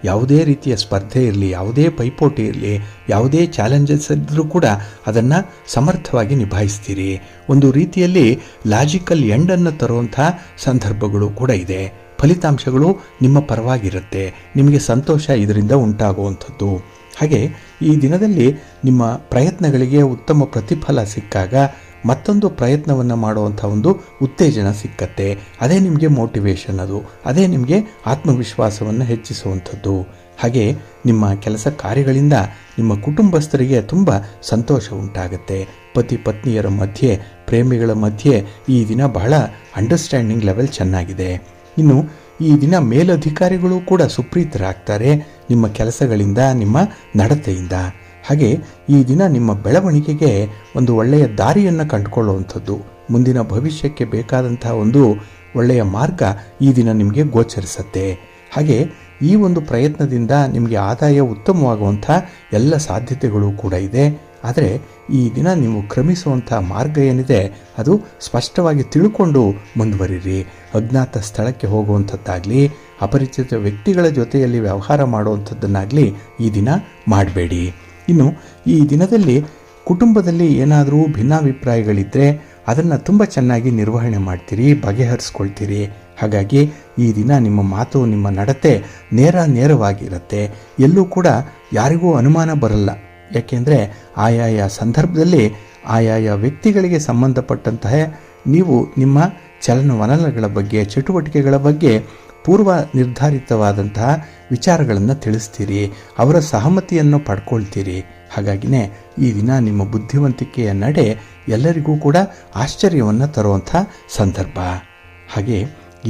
ಯಾವುದೇ ರೀತಿಯ ಸ್ಪರ್ಧೆ ಇರಲಿ, ಯಾವುದೇ ಪೈಪೋಟಿ ಇರಲಿ, ಯಾವುದೇ ಚಾಲೆಂಜಸ್ ಇದ್ದರೂ ಕೂಡ ಅದನ್ನು ಸಮರ್ಥವಾಗಿ ನಿಭಾಯಿಸ್ತೀರಿ. ಒಂದು ರೀತಿಯಲ್ಲಿ ಲಾಜಿಕಲ್ ಎಂಡನ್ನು ತರುವಂಥ ಸಂದರ್ಭಗಳು ಕೂಡ ಇದೆ. ಫಲಿತಾಂಶಗಳು ನಿಮ್ಮ ಪರವಾಗಿರುತ್ತೆ. ನಿಮಗೆ ಸಂತೋಷ ಇದರಿಂದ ಉಂಟಾಗುವಂಥದ್ದು. ಹಾಗೆ ಈ ದಿನದಲ್ಲಿ ನಿಮ್ಮ ಪ್ರಯತ್ನಗಳಿಗೆ ಉತ್ತಮ ಪ್ರತಿಫಲ ಸಿಕ್ಕಾಗ ಮತ್ತೊಂದು ಪ್ರಯತ್ನವನ್ನು ಮಾಡುವಂಥ ಒಂದು ಉತ್ತೇಜನ ಸಿಕ್ಕತ್ತೆ. ಅದೇ ನಿಮಗೆ ಮೋಟಿವೇಶನ್, ಅದೇ ನಿಮಗೆ ಆತ್ಮವಿಶ್ವಾಸವನ್ನು ಹೆಚ್ಚಿಸುವಂಥದ್ದು. ಹಾಗೆ ನಿಮ್ಮ ಕೆಲಸ ಕಾರ್ಯಗಳಿಂದ ನಿಮ್ಮ ಕುಟುಂಬಸ್ಥರಿಗೆ ತುಂಬ ಸಂತೋಷ ಉಂಟಾಗುತ್ತೆ. ಪತಿ ಪತ್ನಿಯರ ಮಧ್ಯೆ, ಪ್ರೇಮಿಗಳ ಮಧ್ಯೆ ಈ ದಿನ ಬಹಳ ಅಂಡರ್ಸ್ಟ್ಯಾಂಡಿಂಗ್ ಲೆವೆಲ್ ಚೆನ್ನಾಗಿದೆ. ಇನ್ನು ಈ ದಿನ ಮೇಲಧಿಕಾರಿಗಳು ಕೂಡ ಸುಪ್ರೀತರಾಗ್ತಾರೆ ನಿಮ್ಮ ಕೆಲಸಗಳಿಂದ, ನಿಮ್ಮ ನಡತೆಯಿಂದ. ಹಾಗೆ ಈ ದಿನ ನಿಮ್ಮ ಬೆಳವಣಿಗೆಗೆ ಒಂದು ಒಳ್ಳೆಯ ದಾರಿಯನ್ನು ಕಂಡುಕೊಳ್ಳುವಂಥದ್ದು, ಮುಂದಿನ ಭವಿಷ್ಯಕ್ಕೆ ಬೇಕಾದಂತಹ ಒಂದು ಒಳ್ಳೆಯ ಮಾರ್ಗ ಈ ದಿನ ನಿಮಗೆ ಗೋಚರಿಸುತ್ತೆ. ಹಾಗೆ ಈ ಒಂದು ಪ್ರಯತ್ನದಿಂದ ನಿಮಗೆ ಆದಾಯ ಉತ್ತಮವಾಗುವಂಥ ಎಲ್ಲ ಸಾಧ್ಯತೆಗಳು ಕೂಡ ಇದೆ. ಆದರೆ ಈ ದಿನ ನೀವು ಕ್ರಮಿಸುವಂಥ ಮಾರ್ಗ ಏನಿದೆ ಅದು ಸ್ಪಷ್ಟವಾಗಿ ತಿಳ್ಕೊಂಡು ಮುಂದುವರಿರಿ. ಅಜ್ಞಾತ ಸ್ಥಳಕ್ಕೆ ಹೋಗುವಂಥದ್ದಾಗಲಿ, ಅಪರಿಚಿತ ವ್ಯಕ್ತಿಗಳ ಜೊತೆಯಲ್ಲಿ ವ್ಯವಹಾರ ಮಾಡುವಂಥದ್ದನ್ನಾಗಲಿ ಈ ದಿನ ಮಾಡಬೇಡಿ. ಇನ್ನು ಈ ದಿನದಲ್ಲಿ ಕುಟುಂಬದಲ್ಲಿ ಏನಾದರೂ ಭಿನ್ನಾಭಿಪ್ರಾಯಗಳಿದ್ದರೆ ಅದನ್ನು ತುಂಬ ಚೆನ್ನಾಗಿ ನಿರ್ವಹಣೆ ಮಾಡ್ತೀರಿ, ಬಗೆಹರಿಸ್ಕೊಳ್ತೀರಿ. ಹಾಗಾಗಿ ಈ ದಿನ ನಿಮ್ಮ ಮಾತು, ನಿಮ್ಮ ನಡತೆ ನೇರವಾಗಿರುತ್ತೆ. ಎಲ್ಲೂ ಕೂಡ ಯಾರಿಗೂ ಅನುಮಾನ ಬರಲ್ಲ. ಯಾಕೆಂದರೆ ಆಯಾಯ ಸಂದರ್ಭದಲ್ಲಿ ಆಯಾಯ ವ್ಯಕ್ತಿಗಳಿಗೆ ಸಂಬಂಧಪಟ್ಟಂತಹ ನೀವು ನಿಮ್ಮ ಚಲನವಲನಗಳ ಬಗ್ಗೆ, ಚಟುವಟಿಕೆಗಳ ಬಗ್ಗೆ ಪೂರ್ವ ನಿರ್ಧಾರಿತವಾದಂತಹ ವಿಚಾರಗಳನ್ನು ತಿಳಿಸ್ತೀರಿ, ಅವರ ಸಹಮತಿಯನ್ನು ಪಡ್ಕೊಳ್ತೀರಿ. ಹಾಗಾಗಿನೇ ಈ ದಿನ ನಿಮ್ಮ ಬುದ್ಧಿವಂತಿಕೆಯ ನಡೆ ಎಲ್ಲರಿಗೂ ಕೂಡ ಆಶ್ಚರ್ಯವನ್ನು ತರುವಂಥ ಸಂದರ್ಭ. ಹಾಗೆ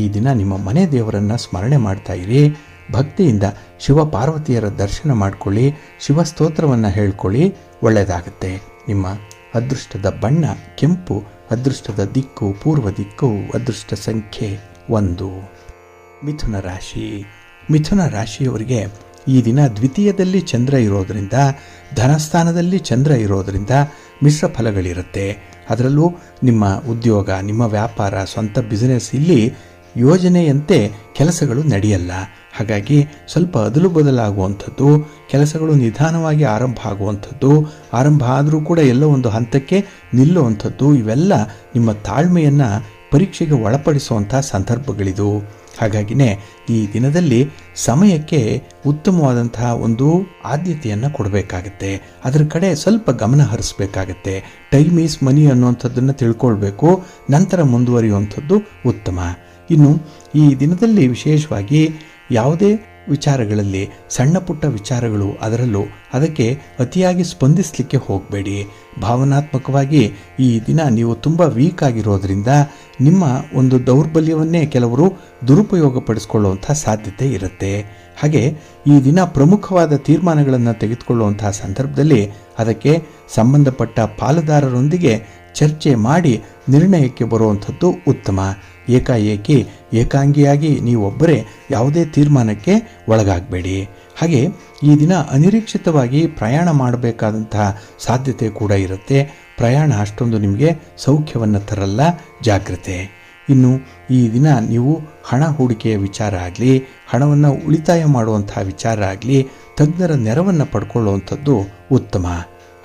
ಈ ದಿನ ನಿಮ್ಮ ಮನೆ ದೇವರನ್ನು ಸ್ಮರಣೆ ಮಾಡ್ತಾ ಇರಿ. ಭಕ್ತಿಯಿಂದ ಶಿವ ಪಾರ್ವತಿಯರ ದರ್ಶನ ಮಾಡಿಕೊಳ್ಳಿ, ಶಿವಸ್ತೋತ್ರವನ್ನು ಹೇಳ್ಕೊಳ್ಳಿ. ಒಳ್ಳೆಯದಾಗುತ್ತೆ. ನಿಮ್ಮ ಅದೃಷ್ಟದ ಬಣ್ಣ ಕೆಂಪು. ಅದೃಷ್ಟದ ದಿಕ್ಕು ಪೂರ್ವ ದಿಕ್ಕು. ಅದೃಷ್ಟ ಸಂಖ್ಯೆ 1. ಮಿಥುನ ರಾಶಿ. ಮಿಥುನ ರಾಶಿಯವರಿಗೆ ಈ ದಿನ ದ್ವಿತೀಯದಲ್ಲಿ ಚಂದ್ರ ಇರೋದರಿಂದ, ಧನಸ್ಥಾನದಲ್ಲಿ ಚಂದ್ರ ಇರೋದರಿಂದ ಮಿಶ್ರ ಫಲಗಳಿರುತ್ತೆ. ಅದರಲ್ಲೂ ನಿಮ್ಮ ಉದ್ಯೋಗ, ನಿಮ್ಮ ವ್ಯಾಪಾರ, ಸ್ವಂತ ಬಿಸಿನೆಸ್, ಇಲ್ಲಿ ಯೋಜನೆಯಂತೆ ಕೆಲಸಗಳು ನಡೆಯಲ್ಲ. ಹಾಗಾಗಿ ಸ್ವಲ್ಪ ಅದಲು ಬದಲಾಗುವಂಥದ್ದು, ಕೆಲಸಗಳು ನಿಧಾನವಾಗಿ ಆರಂಭ ಆಗುವಂಥದ್ದು, ಆರಂಭ ಆದರೂ ಕೂಡ ಎಲ್ಲೋ ಒಂದು ಹಂತಕ್ಕೆ ನಿಲ್ಲುವಂಥದ್ದು, ಇವೆಲ್ಲ ನಿಮ್ಮ ತಾಳ್ಮೆಯನ್ನು ಪರೀಕ್ಷೆಗೆ ಒಳಪಡಿಸುವಂಥ ಸಂದರ್ಭಗಳಿದು. ಹಾಗಾಗಿನೇ ಈ ದಿನದಲ್ಲಿ ಸಮಯಕ್ಕೆ ಉತ್ತಮವಾದಂತಹ ಒಂದು ಆದ್ಯತೆಯನ್ನು ಕೊಡಬೇಕಾಗತ್ತೆ, ಅದರ ಕಡೆ ಸ್ವಲ್ಪ ಗಮನ ಹರಿಸಬೇಕಾಗತ್ತೆ. ಟೈಮ್ ಈಸ್ ಮನಿ ಅನ್ನುವಂಥದ್ದನ್ನು ತಿಳ್ಕೊಳ್ಬೇಕು, ನಂತರ ಮುಂದುವರಿಯುವಂಥದ್ದು ಉತ್ತಮ. ಇನ್ನು ಈ ದಿನದಲ್ಲಿ ವಿಶೇಷವಾಗಿ ಯಾವುದೇ ವಿಚಾರಗಳಲ್ಲಿ ಸಣ್ಣ ಪುಟ್ಟ ವಿಚಾರಗಳು, ಅದರಲ್ಲೂ ಅದಕ್ಕೆ ಅತಿಯಾಗಿ ಸ್ಪಂದಿಸಲಿಕ್ಕೆ ಹೋಗಬೇಡಿ. ಭಾವನಾತ್ಮಕವಾಗಿ ಈ ದಿನ ನೀವು ತುಂಬ ವೀಕ್ ಆಗಿರೋದ್ರಿಂದ ನಿಮ್ಮ ಒಂದು ದೌರ್ಬಲ್ಯವನ್ನೇ ಕೆಲವರು ದುರುಪಯೋಗಪಡಿಸ್ಕೊಳ್ಳುವಂಥ ಸಾಧ್ಯತೆ ಇರುತ್ತೆ. ಹಾಗೆ ಈ ದಿನ ಪ್ರಮುಖವಾದ ತೀರ್ಮಾನಗಳನ್ನು ತೆಗೆದುಕೊಳ್ಳುವಂತಹ ಸಂದರ್ಭದಲ್ಲಿ ಅದಕ್ಕೆ ಸಂಬಂಧಪಟ್ಟ ಪಾಲುದಾರರೊಂದಿಗೆ ಚರ್ಚೆ ಮಾಡಿ ನಿರ್ಣಯಕ್ಕೆ ಬರುವಂಥದ್ದು ಉತ್ತಮ. ಏಕಾಂಗಿಯಾಗಿ ನೀವೊಬ್ಬರೇ ಯಾವುದೇ ತೀರ್ಮಾನಕ್ಕೆ ಒಳಗಾಗಬೇಡಿ. ಹಾಗೆ ಈ ದಿನ ಅನಿರೀಕ್ಷಿತವಾಗಿ ಪ್ರಯಾಣ ಮಾಡಬೇಕಾದಂತಹ ಸಾಧ್ಯತೆ ಕೂಡ ಇರುತ್ತೆ. ಪ್ರಯಾಣ ಅಷ್ಟೊಂದು ನಿಮಗೆ ಸೌಖ್ಯವನ್ನು ತರಲ್ಲ, ಜಾಗ್ರತೆ. ಇನ್ನು ಈ ದಿನ ನೀವು ಹಣ ಹೂಡಿಕೆಯ ವಿಚಾರ ಆಗಲಿ, ಹಣವನ್ನು ಉಳಿತಾಯ ಮಾಡುವಂತಹ ವಿಚಾರ ಆಗಲಿ, ತಜ್ಞರ ನೆರವನ್ನು ಪಡ್ಕೊಳ್ಳುವಂಥದ್ದು ಉತ್ತಮ.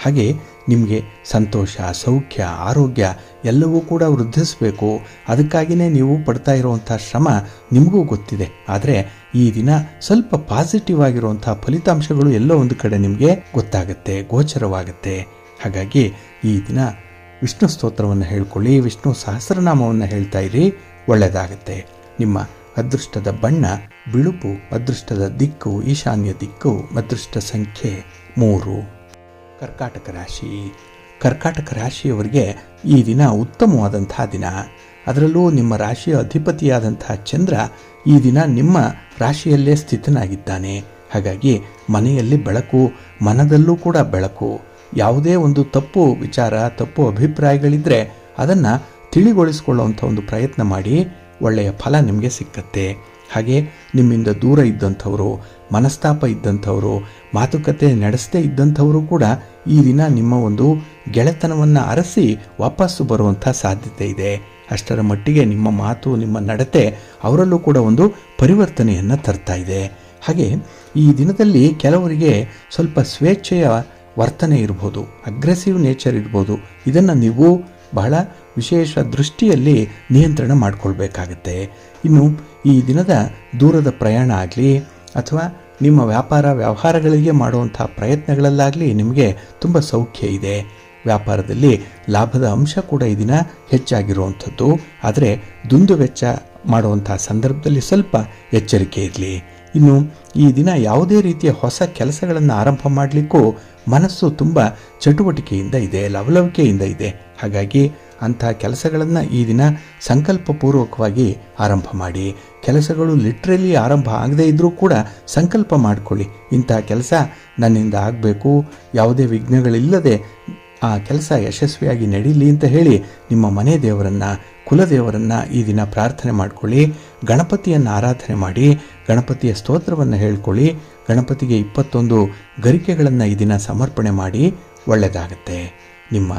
ಹಾಗೆ ನಿಮಗೆ ಸಂತೋಷ, ಸೌಖ್ಯ, ಆರೋಗ್ಯ ಎಲ್ಲವೂ ಕೂಡ ವೃದ್ಧಿಸಬೇಕು. ಅದಕ್ಕಾಗಿಯೇ ನೀವು ಪಡ್ತಾ ಇರುವಂಥ ಶ್ರಮ ನಿಮಗೂ ಗೊತ್ತಿದೆ. ಆದರೆ ಈ ದಿನ ಸ್ವಲ್ಪ ಪಾಸಿಟಿವ್ ಆಗಿರುವಂಥ ಫಲಿತಾಂಶಗಳು ಎಲ್ಲೋ ಒಂದು ಕಡೆ ನಿಮಗೆ ಗೊತ್ತಾಗುತ್ತೆ, ಗೋಚರವಾಗುತ್ತೆ. ಹಾಗಾಗಿ ಈ ದಿನ ವಿಷ್ಣು ಸ್ತೋತ್ರವನ್ನು ಹೇಳ್ಕೊಳ್ಳಿ, ವಿಷ್ಣು ಸಹಸ್ರನಾಮವನ್ನು ಹೇಳ್ತಾ ಇರಿ, ಒಳ್ಳೆಯದಾಗುತ್ತೆ. ನಿಮ್ಮ ಅದೃಷ್ಟದ ಬಣ್ಣ ಬಿಳುಪು, ಅದೃಷ್ಟದ ದಿಕ್ಕು ಈಶಾನ್ಯ ದಿಕ್ಕು, ಅದೃಷ್ಟ ಸಂಖ್ಯೆ 3. ಕರ್ಕಾಟಕ ರಾಶಿ. ಕರ್ಕಾಟಕ ರಾಶಿಯವರಿಗೆ ಈ ದಿನ ಉತ್ತಮವಾದಂತಹ ದಿನ. ಅದರಲ್ಲೂ ನಿಮ್ಮ ರಾಶಿಯ ಅಧಿಪತಿಯಾದಂತಹ ಚಂದ್ರ ಈ ದಿನ ನಿಮ್ಮ ರಾಶಿಯಲ್ಲೇ ಸ್ಥಿತನಾಗಿದ್ದಾನೆ. ಹಾಗಾಗಿ ಮನೆಯಲ್ಲಿ ಬೆಳಕು, ಮನದಲ್ಲೂ ಕೂಡ ಬೆಳಕು. ಯಾವುದೇ ಒಂದು ತಪ್ಪು ವಿಚಾರ, ತಪ್ಪು ಅಭಿಪ್ರಾಯಗಳಿದ್ದರೆ ಅದನ್ನು ತಿಳಿಗೊಳಿಸಿಕೊಳ್ಳುವಂಥ ಒಂದು ಪ್ರಯತ್ನ ಮಾಡಿ, ಒಳ್ಳೆಯ ಫಲ ನಿಮಗೆ ಸಿಕ್ಕತ್ತೆ. ಹಾಗೆ ನಿಮ್ಮಿಂದ ದೂರ ಇದ್ದಂಥವರು, ಮನಸ್ತಾಪ ಇದ್ದಂಥವರು, ಮಾತುಕತೆ ನಡೆಸದೇ ಇದ್ದಂಥವರು ಕೂಡ ಈ ದಿನ ನಿಮ್ಮ ಒಂದು ಗೆಳೆತನವನ್ನು ಅರಸಿ ವಾಪಸ್ಸು ಬರುವಂಥ ಸಾಧ್ಯತೆ ಇದೆ. ಅಷ್ಟರ ಮಟ್ಟಿಗೆ ನಿಮ್ಮ ಮಾತು, ನಿಮ್ಮ ನಡತೆ ಅವರಲ್ಲೂ ಕೂಡ ಒಂದು ಪರಿವರ್ತನೆಯನ್ನು ತರ್ತಾ ಇದೆ. ಹಾಗೆ ಈ ದಿನದಲ್ಲಿ ಕೆಲವರಿಗೆ ಸ್ವಲ್ಪ ಸ್ವೇಚ್ಛೆಯ ವರ್ತನೆ ಇರ್ಬೋದು, ಅಗ್ರೆಸಿವ್ ನೇಚರ್ ಇರ್ಬೋದು. ಇದನ್ನು ನೀವು ಬಹಳ ವಿಶೇಷ ದೃಷ್ಟಿಯಲ್ಲಿ ನಿಯಂತ್ರಣ ಮಾಡಿಕೊಳ್ಬೇಕಾಗತ್ತೆ. ಇನ್ನು ಈ ದಿನದ ದೂರದ ಪ್ರಯಾಣ ಆಗಲಿ ಅಥವಾ ನಿಮ್ಮ ವ್ಯಾಪಾರ ವ್ಯವಹಾರಗಳಿಗೆ ಮಾಡುವಂಥ ಪ್ರಯತ್ನಗಳಲ್ಲಾಗಲಿ ನಿಮಗೆ ತುಂಬ ಸೌಖ್ಯ ಇದೆ. ವ್ಯಾಪಾರದಲ್ಲಿ ಲಾಭದ ಅಂಶ ಕೂಡ ಈ ದಿನ ಹೆಚ್ಚಾಗಿರುವಂಥದ್ದು. ಆದರೆ ದುಂದು ವೆಚ್ಚ ಮಾಡುವಂಥ ಸಂದರ್ಭದಲ್ಲಿ ಸ್ವಲ್ಪ ಎಚ್ಚರಿಕೆ ಇರಲಿ. ಇನ್ನು ಈ ದಿನ ಯಾವುದೇ ರೀತಿಯ ಹೊಸ ಕೆಲಸಗಳನ್ನು ಆರಂಭ ಮಾಡಲಿಕ್ಕೂ ಮನಸ್ಸು ತುಂಬ ಚಟುವಟಿಕೆಯಿಂದ ಇದೆ, ಲವಲವಿಕೆಯಿಂದ ಇದೆ. ಹಾಗಾಗಿ ಅಂಥ ಕೆಲಸಗಳನ್ನು ಈ ದಿನ ಸಂಕಲ್ಪಪೂರ್ವಕವಾಗಿ ಆರಂಭ ಮಾಡಿ. ಕೆಲಸಗಳು ಲಿಟ್ರಲಿ ಆರಂಭ ಆಗದೇ ಇದ್ದರೂ ಕೂಡ ಸಂಕಲ್ಪ ಮಾಡಿಕೊಳ್ಳಿ, ಇಂಥ ಕೆಲಸ ನನ್ನಿಂದ ಆಗಬೇಕು, ಯಾವುದೇ ವಿಘ್ನಗಳಿಲ್ಲದೆ ಆ ಕೆಲಸ ಯಶಸ್ವಿಯಾಗಿ ನಡೀಲಿ ಅಂತ ಹೇಳಿ ನಿಮ್ಮ ಮನೆ ದೇವರನ್ನು, ಕುಲದೇವರನ್ನು ಈ ದಿನ ಪ್ರಾರ್ಥನೆ ಮಾಡಿಕೊಳ್ಳಿ. ಗಣಪತಿಯನ್ನು ಆರಾಧನೆ ಮಾಡಿ, ಗಣಪತಿಯ ಸ್ತೋತ್ರವನ್ನು ಹೇಳ್ಕೊಳ್ಳಿ. ಗಣಪತಿಗೆ 21 ಗರಿಕೆಗಳನ್ನು ಈ ದಿನ ಸಮರ್ಪಣೆ ಮಾಡಿ, ಒಳ್ಳೆಯದಾಗುತ್ತೆ. ನಿಮ್ಮ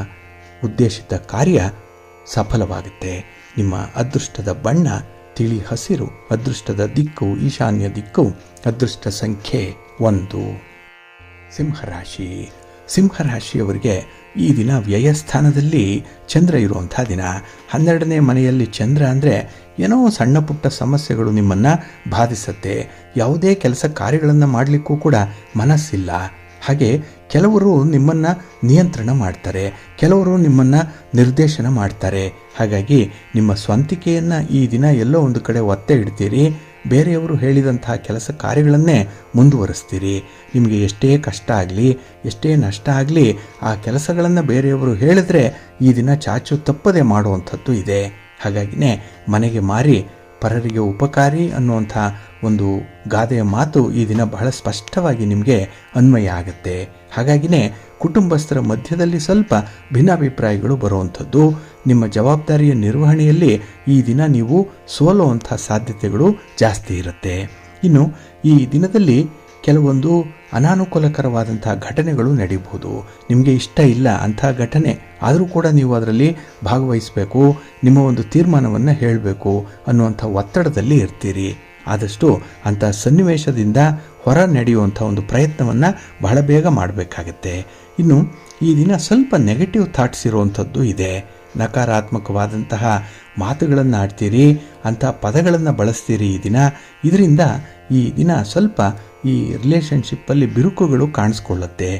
ಉದ್ದೇಶಿತ ಕಾರ್ಯ ಸಫಲವಾಗುತ್ತೆ. ನಿಮ್ಮ ಅದೃಷ್ಟದ ಬಣ್ಣ ತಿಳಿ ಹಸಿರು, ಅದೃಷ್ಟದ ದಿಕ್ಕು ಈಶಾನ್ಯ ದಿಕ್ಕು, ಅದೃಷ್ಟ ಸಂಖ್ಯೆ 1. ಸಿಂಹರಾಶಿ. ಸಿಂಹರಾಶಿಯವರಿಗೆ ಈ ದಿನ ವ್ಯಯಸ್ಥಾನದಲ್ಲಿ ಚಂದ್ರ ಇರುವಂಥ ದಿನ. 12ನೇ ಮನೆಯಲ್ಲಿ ಚಂದ್ರ ಅಂದರೆ ಏನೋ ಸಣ್ಣ ಪುಟ್ಟ ಸಮಸ್ಯೆಗಳು ನಿಮ್ಮನ್ನು ಬಾಧಿಸುತ್ತೆ. ಯಾವುದೇ ಕೆಲಸ ಕಾರ್ಯಗಳನ್ನು ಮಾಡಲಿಕ್ಕೂ ಕೂಡ ಮನಸ್ಸಿಲ್ಲ. ಹಾಗೆ ಕೆಲವರು ನಿಮ್ಮನ್ನು ನಿಯಂತ್ರಣ ಮಾಡ್ತಾರೆ, ಕೆಲವರು ನಿಮ್ಮನ್ನು ನಿರ್ದೇಶನ ಮಾಡ್ತಾರೆ. ಹಾಗಾಗಿ ನಿಮ್ಮ ಸ್ವಂತಿಕೆಯನ್ನು ಈ ದಿನ ಎಲ್ಲೋ ಒಂದು ಕಡೆ ಒತ್ತೆ ಇಡ್ತೀರಿ. ಬೇರೆಯವರು ಹೇಳಿದಂತಹ ಕೆಲಸ ಕಾರ್ಯಗಳನ್ನೇ ಮುಂದುವರಿಸ್ತೀರಿ. ನಿಮಗೆ ಎಷ್ಟೇ ಕಷ್ಟ ಆಗಲಿ, ಎಷ್ಟೇ ನಷ್ಟ ಆಗಲಿ, ಆ ಕೆಲಸಗಳನ್ನು ಬೇರೆಯವರು ಹೇಳಿದ್ರೆ ಈ ದಿನ ಚಾಚು ತಪ್ಪದೆ ಮಾಡುವಂಥದ್ದು ಇದೆ. ಹಾಗಾಗಿನೇ ಮನೆಗೆ ಮಾರಿ ಪರರಿಗೆ ಉಪಕಾರಿ ಅನ್ನುವಂಥ ಒಂದು ಗಾದೆಯ ಮಾತು ಈ ದಿನ ಬಹಳ ಸ್ಪಷ್ಟವಾಗಿ ನಿಮಗೆ ಅನ್ವಯ ಆಗುತ್ತೆ. ಹಾಗಾಗಿನೇ ಕುಟುಂಬಸ್ಥರ ಮಧ್ಯದಲ್ಲಿ ಸ್ವಲ್ಪ ಭಿನ್ನಾಭಿಪ್ರಾಯಗಳು ಬರುವಂಥದ್ದು. ನಿಮ್ಮ ಜವಾಬ್ದಾರಿಯ ನಿರ್ವಹಣೆಯಲ್ಲಿ ಈ ದಿನ ನೀವು ಸೋಲುವಂಥ ಸಾಧ್ಯತೆಗಳು ಜಾಸ್ತಿ ಇರುತ್ತೆ. ಇನ್ನು ಈ ದಿನದಲ್ಲಿ ಕೆಲವೊಂದು ಅನಾನುಕೂಲಕರವಾದಂಥ ಘಟನೆಗಳು ನಡೀಬಹುದು. ನಿಮಗೆ ಇಷ್ಟ ಇಲ್ಲ ಅಂಥ ಘಟನೆ ಆದರೂ ಕೂಡ ನೀವು ಅದರಲ್ಲಿ ಭಾಗವಹಿಸಬೇಕು, ನಿಮ್ಮ ಒಂದು ತೀರ್ಮಾನವನ್ನು ಹೇಳಬೇಕು ಅನ್ನುವಂಥ ಒತ್ತಡದಲ್ಲಿ ಇರ್ತೀರಿ. ಆದಷ್ಟು ಅಂಥ ಸನ್ನಿವೇಶದಿಂದ ಹೊರ ನಡೆಯುವಂಥ ಒಂದು ಪ್ರಯತ್ನವನ್ನು ಬಹಳ ಬೇಗ ಮಾಡಬೇಕಾಗತ್ತೆ. ಇನ್ನು ಈ ದಿನ ಸ್ವಲ್ಪ ನೆಗೆಟಿವ್ ಥಾಟ್ಸ್ ಇರುವಂಥದ್ದು ಇದೆ. ನಕಾರಾತ್ಮಕವಾದಂತಹ ಮಾತುಗಳನ್ನು ಆಡ್ತೀರಿ, ಅಂಥ ಪದಗಳನ್ನು ಬಳಸ್ತೀರಿ ಈ ದಿನ. ಇದರಿಂದ ಈ ದಿನ ಸ್ವಲ್ಪ ಈ ರಿಲೇಷನ್ಶಿಪ್ಪಲ್ಲಿ ಬಿರುಕುಗಳು ಕಾಣಿಸ್ಕೊಳ್ಳುತ್ತೆ.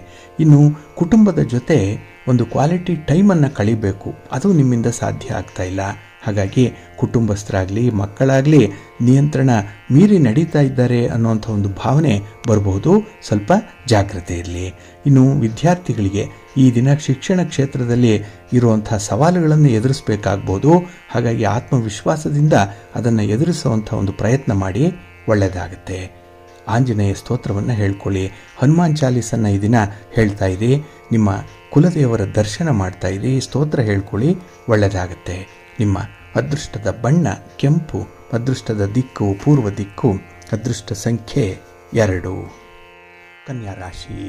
ಇನ್ನು ಕುಟುಂಬದ ಜೊತೆ ಒಂದು ಕ್ವಾಲಿಟಿ ಟೈಮನ್ನು ಕಳಿಬೇಕು, ಅದು ನಿಮ್ಮಿಂದ ಸಾಧ್ಯ ಆಗ್ತಾ ಇಲ್ಲ. ಹಾಗಾಗಿ ಕುಟುಂಬಸ್ಥರಾಗಲಿ ಮಕ್ಕಳಾಗಲಿ ನಿಯಂತ್ರಣ ಮೀರಿ ನಡೀತಾ ಇದ್ದಾರೆ ಅನ್ನೋಂಥ ಒಂದು ಭಾವನೆ ಬರಬಹುದು. ಸ್ವಲ್ಪ ಜಾಗ್ರತೆ ಇರಲಿ. ಇನ್ನು ವಿದ್ಯಾರ್ಥಿಗಳಿಗೆ ಈ ದಿನ ಶಿಕ್ಷಣ ಕ್ಷೇತ್ರದಲ್ಲಿ ಇರುವಂಥ ಸವಾಲುಗಳನ್ನು ಎದುರಿಸಬೇಕಾಗ್ಬೋದು. ಹಾಗಾಗಿ ಆತ್ಮವಿಶ್ವಾಸದಿಂದ ಅದನ್ನು ಎದುರಿಸುವಂಥ ಒಂದು ಪ್ರಯತ್ನ ಮಾಡಿ, ಒಳ್ಳೆಯದಾಗುತ್ತೆ. ಆಂಜನೇಯ ಸ್ತೋತ್ರವನ್ನು ಹೇಳ್ಕೊಳ್ಳಿ. ಹನುಮಾನ್ ಚಾಲೀಸನ್ನು ಈ ದಿನ ಹೇಳ್ತಾ ಇರಿ. ನಿಮ್ಮ ಕುಲದೇವರ ದರ್ಶನ ಮಾಡ್ತಾ ಇರಿ, ಸ್ತೋತ್ರ ಹೇಳ್ಕೊಳ್ಳಿ, ಒಳ್ಳೆಯದಾಗುತ್ತೆ. ನಿಮ್ಮ ಅದೃಷ್ಟದ ಬಣ್ಣ ಕೆಂಪು, ಅದೃಷ್ಟದ ದಿಕ್ಕು ಪೂರ್ವ ದಿಕ್ಕು, ಅದೃಷ್ಟ ಸಂಖ್ಯೆ 2. ಕನ್ಯಾ ರಾಶಿ.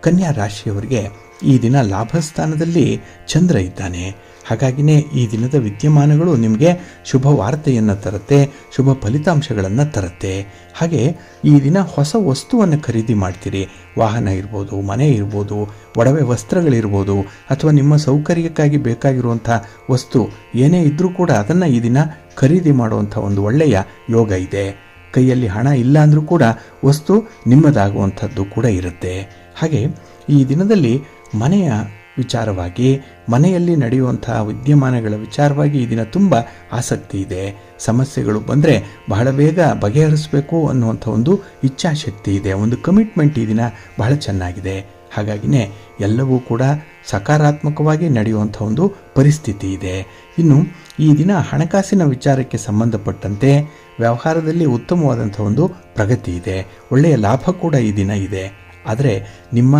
ಕನ್ಯಾ ರಾಶಿಯವರಿಗೆ ಈ ದಿನ ಲಾಭಸ್ಥಾನದಲ್ಲಿ ಚಂದ್ರ ಇದ್ದಾನೆ. ಹಾಗಾಗಿನೇ ಈ ದಿನದ ವಿದ್ಯಮಾನಗಳು ನಿಮಗೆ ಶುಭ ವಾರ್ತೆಯನ್ನು ತರುತ್ತೆ, ಶುಭ ಫಲಿತಾಂಶಗಳನ್ನು ತರುತ್ತೆ. ಹಾಗೆ ಈ ದಿನ ಹೊಸ ವಸ್ತುವನ್ನು ಖರೀದಿ ಮಾಡ್ತೀರಿ. ವಾಹನ ಇರ್ಬೋದು, ಮನೆ ಇರ್ಬೋದು, ಒಡವೆ ವಸ್ತ್ರಗಳಿರ್ಬೋದು, ಅಥವಾ ನಿಮ್ಮ ಸೌಕರ್ಯಕ್ಕಾಗಿ ಬೇಕಾಗಿರುವಂಥ ವಸ್ತು ಏನೇ ಇದ್ದರೂ ಕೂಡ ಅದನ್ನು ಈ ದಿನ ಖರೀದಿ ಮಾಡುವಂಥ ಒಂದು ಒಳ್ಳೆಯ ಯೋಗ ಇದೆ. ಕೈಯಲ್ಲಿ ಹಣ ಇಲ್ಲ ಅಂದರೂ ಕೂಡ ವಸ್ತು ನಿಮ್ಮದಾಗುವಂಥದ್ದು ಕೂಡ ಇರುತ್ತೆ. ಹಾಗೆ ಈ ದಿನದಲ್ಲಿ ಮನೆಯ ವಿಚಾರವಾಗಿ, ಮನೆಯಲ್ಲಿ ನಡೆಯುವಂತಹ ವಿದ್ಯಮಾನಗಳ ವಿಚಾರವಾಗಿ ಈ ದಿನ ತುಂಬ ಆಸಕ್ತಿ ಇದೆ. ಸಮಸ್ಯೆಗಳು ಬಂದರೆ ಬಹಳ ಬೇಗ ಬಗೆಹರಿಸಬೇಕು ಅನ್ನುವಂಥ ಒಂದು ಇಚ್ಛಾಶಕ್ತಿ ಇದೆ. ಒಂದು ಕಮಿಟ್ಮೆಂಟ್ ಈ ದಿನ ಬಹಳ ಚೆನ್ನಾಗಿದೆ. ಹಾಗಾಗಿನೇ ಎಲ್ಲವೂ ಕೂಡ ಸಕಾರಾತ್ಮಕವಾಗಿ ನಡೆಯುವಂಥ ಒಂದು ಪರಿಸ್ಥಿತಿ ಇದೆ. ಇನ್ನು ಈ ದಿನ ಹಣಕಾಸಿನ ವಿಚಾರಕ್ಕೆ ಸಂಬಂಧಪಟ್ಟಂತೆ ವ್ಯವಹಾರದಲ್ಲಿ ಉತ್ತಮವಾದಂಥ ಒಂದು ಪ್ರಗತಿ ಇದೆ. ಒಳ್ಳೆಯ ಲಾಭ ಕೂಡ ಈ ದಿನ ಇದೆ. ಆದರೆ ನಿಮ್ಮ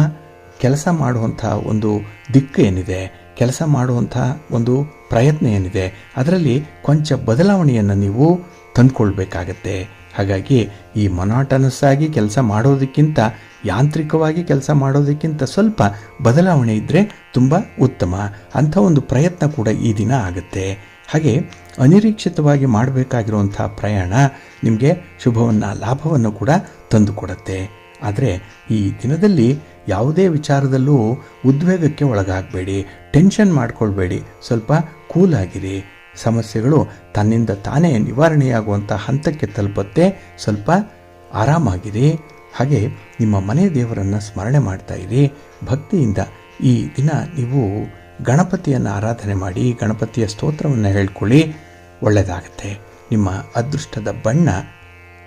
ಕೆಲಸ ಮಾಡುವಂಥ ಒಂದು ದಿಕ್ಕು ಏನಿದೆ, ಕೆಲಸ ಮಾಡುವಂಥ ಒಂದು ಪ್ರಯತ್ನ ಏನಿದೆ, ಅದರಲ್ಲಿ ಕೊಂಚ ಬದಲಾವಣೆಯನ್ನು ನೀವು ತಂದುಕೊಳ್ಬೇಕಾಗತ್ತೆ. ಹಾಗಾಗಿ ಈ ಮೊನಾಟನಸ್ ಆಗಿ ಕೆಲಸ ಮಾಡೋದಕ್ಕಿಂತ, ಯಾಂತ್ರಿಕವಾಗಿ ಕೆಲಸ ಮಾಡೋದಕ್ಕಿಂತ ಸ್ವಲ್ಪ ಬದಲಾವಣೆ ಇದ್ದರೆ ತುಂಬ ಉತ್ತಮ. ಅಂಥ ಒಂದು ಪ್ರಯತ್ನ ಕೂಡ ಈ ದಿನ ಆಗುತ್ತೆ. ಹಾಗೆ ಅನಿರೀಕ್ಷಿತವಾಗಿ ಮಾಡಬೇಕಾಗಿರುವಂಥ ಪ್ರಯಾಣ ನಿಮಗೆ ಶುಭವನ್ನು, ಲಾಭವನ್ನು ಕೂಡ ತಂದುಕೊಡುತ್ತೆ. ಆದರೆ ಈ ದಿನದಲ್ಲಿ ಯಾವುದೇ ವಿಚಾರದಲ್ಲೂ ಉದ್ವೇಗಕ್ಕೆ ಒಳಗಾಗಬೇಡಿ, ಟೆನ್ಷನ್ ಮಾಡ್ಕೊಳ್ಬೇಡಿ, ಸ್ವಲ್ಪ ಕೂಲಾಗಿರಿ. ಸಮಸ್ಯೆಗಳು ತನ್ನಿಂದ ತಾನೇ ನಿವಾರಣೆಯಾಗುವಂಥ ಹಂತಕ್ಕೆ ತಲುಪುತ್ತೆ. ಸ್ವಲ್ಪ ಆರಾಮಾಗಿರಿ. ಹಾಗೆ ನಿಮ್ಮ ಮನೆ ದೇವರನ್ನು ಸ್ಮರಣೆ ಮಾಡ್ತಾ ಇರಿ. ಭಕ್ತಿಯಿಂದ ಈ ದಿನ ನೀವು ಗಣಪತಿಯನ್ನು ಆರಾಧನೆ ಮಾಡಿ, ಗಣಪತಿಯ ಸ್ತೋತ್ರವನ್ನು ಹೇಳ್ಕೊಳ್ಳಿ, ಒಳ್ಳೆಯದಾಗುತ್ತೆ. ನಿಮ್ಮ ಅದೃಷ್ಟದ ಬಣ್ಣ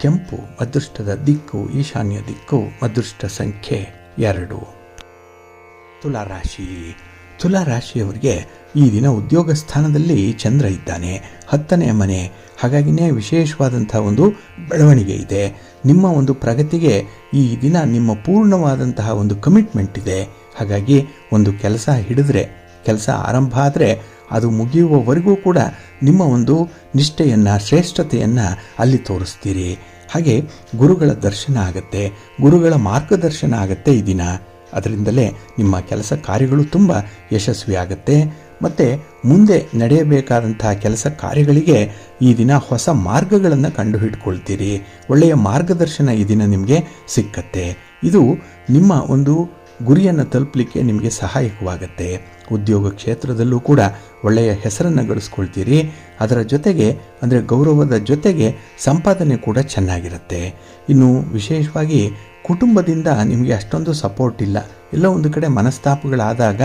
ಕೆಂಪು, ಅದೃಷ್ಟದ ದಿಕ್ಕು ಈಶಾನ್ಯ ದಿಕ್ಕು, ಅದೃಷ್ಟ ಸಂಖ್ಯೆ 2. ತುಲಾರಾಶಿ. ತುಲಾರಾಶಿಯವರಿಗೆ ಈ ದಿನ ಉದ್ಯೋಗ ಸ್ಥಾನದಲ್ಲಿ ಚಂದ್ರ ಇದ್ದಾನೆ, 10ನೇ ಮನೆ. ಹಾಗಾಗಿನೇ ವಿಶೇಷವಾದಂಥ ಒಂದು ಬೆಳವಣಿಗೆ ಇದೆ. ನಿಮ್ಮ ಒಂದು ಪ್ರಗತಿಗೆ ಈ ದಿನ ನಿಮ್ಮ ಪೂರ್ಣವಾದಂತಹ ಒಂದು ಕಮಿಟ್ಮೆಂಟ್ ಇದೆ. ಹಾಗಾಗಿ ಒಂದು ಕೆಲಸ ಹಿಡಿದ್ರೆ, ಕೆಲಸ ಆರಂಭ ಆದರೆ ಅದು ಮುಗಿಯುವವರೆಗೂ ಕೂಡ ನಿಮ್ಮ ಒಂದು ನಿಷ್ಠೆಯನ್ನು, ಶ್ರೇಷ್ಠತೆಯನ್ನು ಅಲ್ಲಿ ತೋರಿಸ್ತೀರಿ. ಹಾಗೆ ಗುರುಗಳ ದರ್ಶನ ಆಗುತ್ತೆ, ಗುರುಗಳ ಮಾರ್ಗದರ್ಶನ ಆಗುತ್ತೆ ಈ ದಿನ. ಅದರಿಂದಲೇ ನಿಮ್ಮ ಕೆಲಸ ಕಾರ್ಯಗಳು ತುಂಬ ಯಶಸ್ವಿ ಆಗುತ್ತೆ. ಮತ್ತು ಮುಂದೆ ನಡೆಯಬೇಕಾದಂತಹ ಕೆಲಸ ಕಾರ್ಯಗಳಿಗೆ ಈ ದಿನ ಹೊಸ ಮಾರ್ಗಗಳನ್ನು ಕಂಡುಹಿಡ್ಕೊಳ್ತೀರಿ. ಒಳ್ಳೆಯ ಮಾರ್ಗದರ್ಶನ ಈ ದಿನ ನಿಮಗೆ ಸಿಕ್ಕತ್ತೆ. ಇದು ನಿಮ್ಮ ಒಂದು ಗುರಿಯನ್ನು ತಲುಪಲಿಕ್ಕೆ ನಿಮಗೆ ಸಹಾಯಕವಾಗುತ್ತೆ. ಉದ್ಯೋಗ ಕ್ಷೇತ್ರದಲ್ಲೂ ಕೂಡ ಒಳ್ಳೆಯ ಹೆಸರನ್ನು ಗಳಿಸ್ಕೊಳ್ತೀರಿ. ಅದರ ಜೊತೆಗೆ ಅಂದರೆ ಗೌರವದ ಜೊತೆಗೆ ಸಂಪಾದನೆ ಕೂಡ ಚೆನ್ನಾಗಿರುತ್ತೆ. ಇನ್ನು ವಿಶೇಷವಾಗಿ ಕುಟುಂಬದಿಂದ ನಿಮಗೆ ಅಷ್ಟೊಂದು ಸಪೋರ್ಟ್ ಇಲ್ಲ. ಎಲ್ಲೋ ಒಂದು ಕಡೆ ಮನಸ್ತಾಪಗಳಾದಾಗ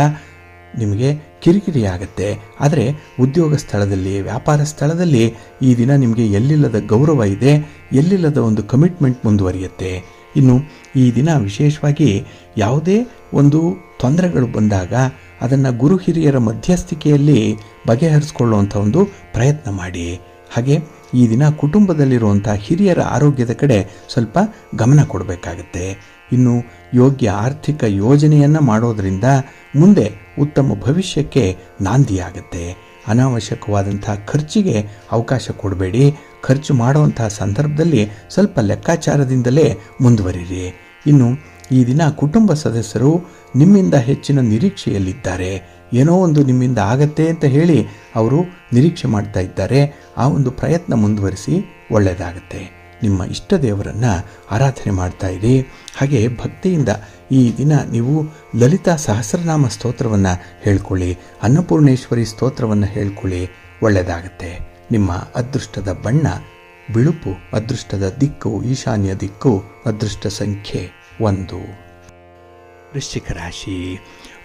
ನಿಮಗೆ ಕಿರಿಕಿರಿ ಆಗುತ್ತೆ. ಆದರೆ ಉದ್ಯೋಗ ಸ್ಥಳದಲ್ಲಿ, ವ್ಯಾಪಾರ ಸ್ಥಳದಲ್ಲಿ ಈ ದಿನ ನಿಮಗೆ ಎಲ್ಲಿಲ್ಲದ ಗೌರವ ಇದೆ, ಎಲ್ಲಿಲ್ಲದ ಒಂದು ಕಮಿಟ್ಮೆಂಟ್ ಮುಂದುವರಿಯುತ್ತೆ. ಇನ್ನು ಈ ದಿನ ವಿಶೇಷವಾಗಿ ಯಾವುದೇ ಒಂದು ತೊಂದರೆಗಳು ಬಂದಾಗ ಅದನ್ನು ಗುರು ಹಿರಿಯರ ಮಧ್ಯಸ್ಥಿಕೆಯಲ್ಲಿ ಬಗೆಹರಿಸ್ಕೊಳ್ಳುವಂಥ ಒಂದು ಪ್ರಯತ್ನ ಮಾಡಿ. ಹಾಗೆ ಈ ದಿನ ಕುಟುಂಬದಲ್ಲಿರುವಂಥ ಹಿರಿಯರ ಆರೋಗ್ಯದ ಕಡೆ ಸ್ವಲ್ಪ ಗಮನ ಕೊಡಬೇಕಾಗತ್ತೆ. ಇನ್ನು ಯೋಗ್ಯ ಆರ್ಥಿಕ ಯೋಜನೆಯನ್ನು ಮಾಡೋದರಿಂದ ಮುಂದೆ ಉತ್ತಮ ಭವಿಷ್ಯಕ್ಕೆ ನಾಂದಿಯಾಗುತ್ತೆ. ಅನಾವಶ್ಯಕವಾದಂಥ ಖರ್ಚಿಗೆ ಅವಕಾಶ ಕೊಡಬೇಡಿ. ಖರ್ಚು ಮಾಡುವಂತಹ ಸಂದರ್ಭದಲ್ಲಿ ಸ್ವಲ್ಪ ಲೆಕ್ಕಾಚಾರದಿಂದಲೇ ಮುಂದುವರಿರಿ. ಇನ್ನು ಈ ದಿನ ಕುಟುಂಬ ಸದಸ್ಯರು ನಿಮ್ಮಿಂದ ಹೆಚ್ಚಿನ ನಿರೀಕ್ಷೆಯಲ್ಲಿದ್ದಾರೆ. ಏನೋ ಒಂದು ನಿಮ್ಮಿಂದ ಆಗತ್ತೆ ಅಂತ ಹೇಳಿ ಅವರು ನಿರೀಕ್ಷೆ ಮಾಡ್ತಾ ಇದ್ದಾರೆ. ಆ ಒಂದು ಪ್ರಯತ್ನ ಮುಂದುವರಿಸಿ, ಒಳ್ಳೆಯದಾಗುತ್ತೆ. ನಿಮ್ಮ ಇಷ್ಟ ದೇವರನ್ನು ಆರಾಧನೆ ಮಾಡ್ತಾ ಇರಿ. ಹಾಗೆ ಭಕ್ತಿಯಿಂದ ಈ ದಿನ ನೀವು ಲಲಿತಾ ಸಹಸ್ರನಾಮ ಸ್ತೋತ್ರವನ್ನು ಹೇಳ್ಕೊಳ್ಳಿ, ಅನ್ನಪೂರ್ಣೇಶ್ವರಿ ಸ್ತೋತ್ರವನ್ನು ಹೇಳ್ಕೊಳ್ಳಿ, ಒಳ್ಳೆಯದಾಗತ್ತೆ. ನಿಮ್ಮ ಅದೃಷ್ಟದ ಬಣ್ಣ ಬಿಳುಪು, ಅದೃಷ್ಟದ ದಿಕ್ಕು ಈಶಾನ್ಯ ದಿಕ್ಕು, ಅದೃಷ್ಟ ಸಂಖ್ಯೆ 1. ವೃಶ್ಚಿಕ ರಾಶಿ.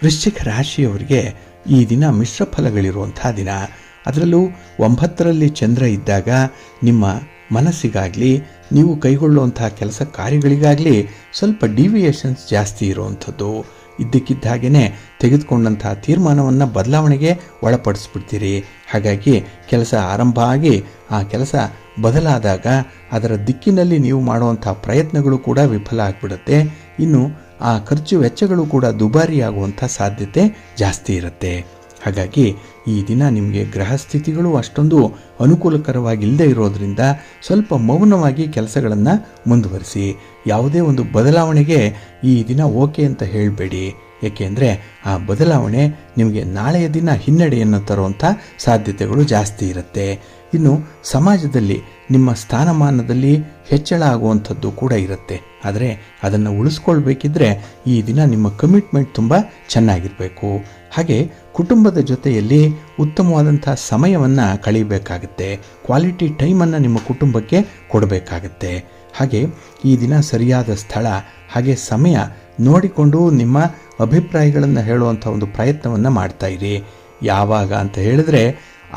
ವೃಶ್ಚಿಕ ರಾಶಿಯವರಿಗೆ ಈ ದಿನ ಮಿಶ್ರ ಫಲಗಳಿರುವಂಥ ದಿನ. ಅದರಲ್ಲೂ 9ರಲ್ಲಿ ಚಂದ್ರ ಇದ್ದಾಗ ನಿಮ್ಮ ಮನಸ್ಸಿಗಾಗಲಿ ನೀವು ಕೈಗೊಳ್ಳುವಂಥ ಕೆಲಸ ಕಾರ್ಯಗಳಿಗಾಗಲಿ ಸ್ವಲ್ಪ ಡಿವಿಯೇಷನ್ಸ್ ಜಾಸ್ತಿ ಇರುವಂಥದ್ದು. ಇದ್ದಕ್ಕಿದ್ದ ಹಾಗೆಯೇ ತೆಗೆದುಕೊಂಡಂಥ ತೀರ್ಮಾನವನ್ನು ಬದಲಾವಣೆಗೆ ಒಳಪಡಿಸ್ಬಿಡ್ತೀರಿ. ಹಾಗಾಗಿ ಕೆಲಸ ಆರಂಭ ಆಗಿ ಆ ಕೆಲಸ ಬದಲಾದಾಗ ಅದರ ದಿಕ್ಕಿನಲ್ಲಿ ನೀವು ಮಾಡುವಂಥ ಪ್ರಯತ್ನಗಳು ಕೂಡ ವಿಫಲ ಆಗಿಬಿಡುತ್ತೆ. ಇನ್ನು ಆ ಖರ್ಚು ವೆಚ್ಚಗಳು ಕೂಡ ದುಬಾರಿಯಾಗುವಂಥ ಸಾಧ್ಯತೆ ಜಾಸ್ತಿ ಇರುತ್ತೆ. ಹಾಗಾಗಿ ಈ ದಿನ ನಿಮಗೆ ಗ್ರಹ ಸ್ಥಿತಿಗಳು ಅಷ್ಟೊಂದು ಅನುಕೂಲಕರವಾಗಿಲ್ಲದೆ ಇರೋದರಿಂದ ಸ್ವಲ್ಪ ಮೌನವಾಗಿ ಕೆಲಸಗಳನ್ನು ಮುಂದುವರಿಸಿ. ಯಾವುದೇ ಒಂದು ಬದಲಾವಣೆಗೆ ಈ ದಿನ ಓಕೆ ಅಂತ ಹೇಳಬೇಡಿ. ಏಕೆಂದರೆ ಆ ಬದಲಾವಣೆ ನಿಮಗೆ ನಾಳೆಯ ದಿನ ಹಿನ್ನಡೆಯನ್ನು ತರುವಂಥ ಸಾಧ್ಯತೆಗಳು ಜಾಸ್ತಿ ಇರುತ್ತೆ. ಇನ್ನು ಸಮಾಜದಲ್ಲಿ ನಿಮ್ಮ ಸ್ಥಾನಮಾನದಲ್ಲಿ ಹೆಚ್ಚಳ ಆಗುವಂಥದ್ದು ಕೂಡ ಇರುತ್ತೆ. ಆದರೆ ಅದನ್ನು ಉಳಿಸ್ಕೊಳ್ಬೇಕಿದ್ರೆ ಈ ದಿನ ನಿಮ್ಮ ಕಮಿಟ್ಮೆಂಟ್ ತುಂಬ ಚೆನ್ನಾಗಿರಬೇಕು. ಹಾಗೆ ಕುಟುಂಬದ ಜೊತೆಯಲ್ಲಿ ಉತ್ತಮವಾದಂಥ ಸಮಯವನ್ನು ಕಳೀಬೇಕಾಗುತ್ತೆ. ಕ್ವಾಲಿಟಿ ಟೈಮನ್ನು ನಿಮ್ಮ ಕುಟುಂಬಕ್ಕೆ ಕೊಡಬೇಕಾಗತ್ತೆ. ಹಾಗೆ ಈ ದಿನ ಸರಿಯಾದ ಸ್ಥಳ ಹಾಗೆ ಸಮಯ ನೋಡಿಕೊಂಡು ನಿಮ್ಮ ಅಭಿಪ್ರಾಯಗಳನ್ನು ಹೇಳುವಂಥ ಒಂದು ಪ್ರಯತ್ನವನ್ನು ಮಾಡ್ತಾ ಇರಿ. ಯಾವಾಗ ಅಂತ ಹೇಳಿದ್ರೆ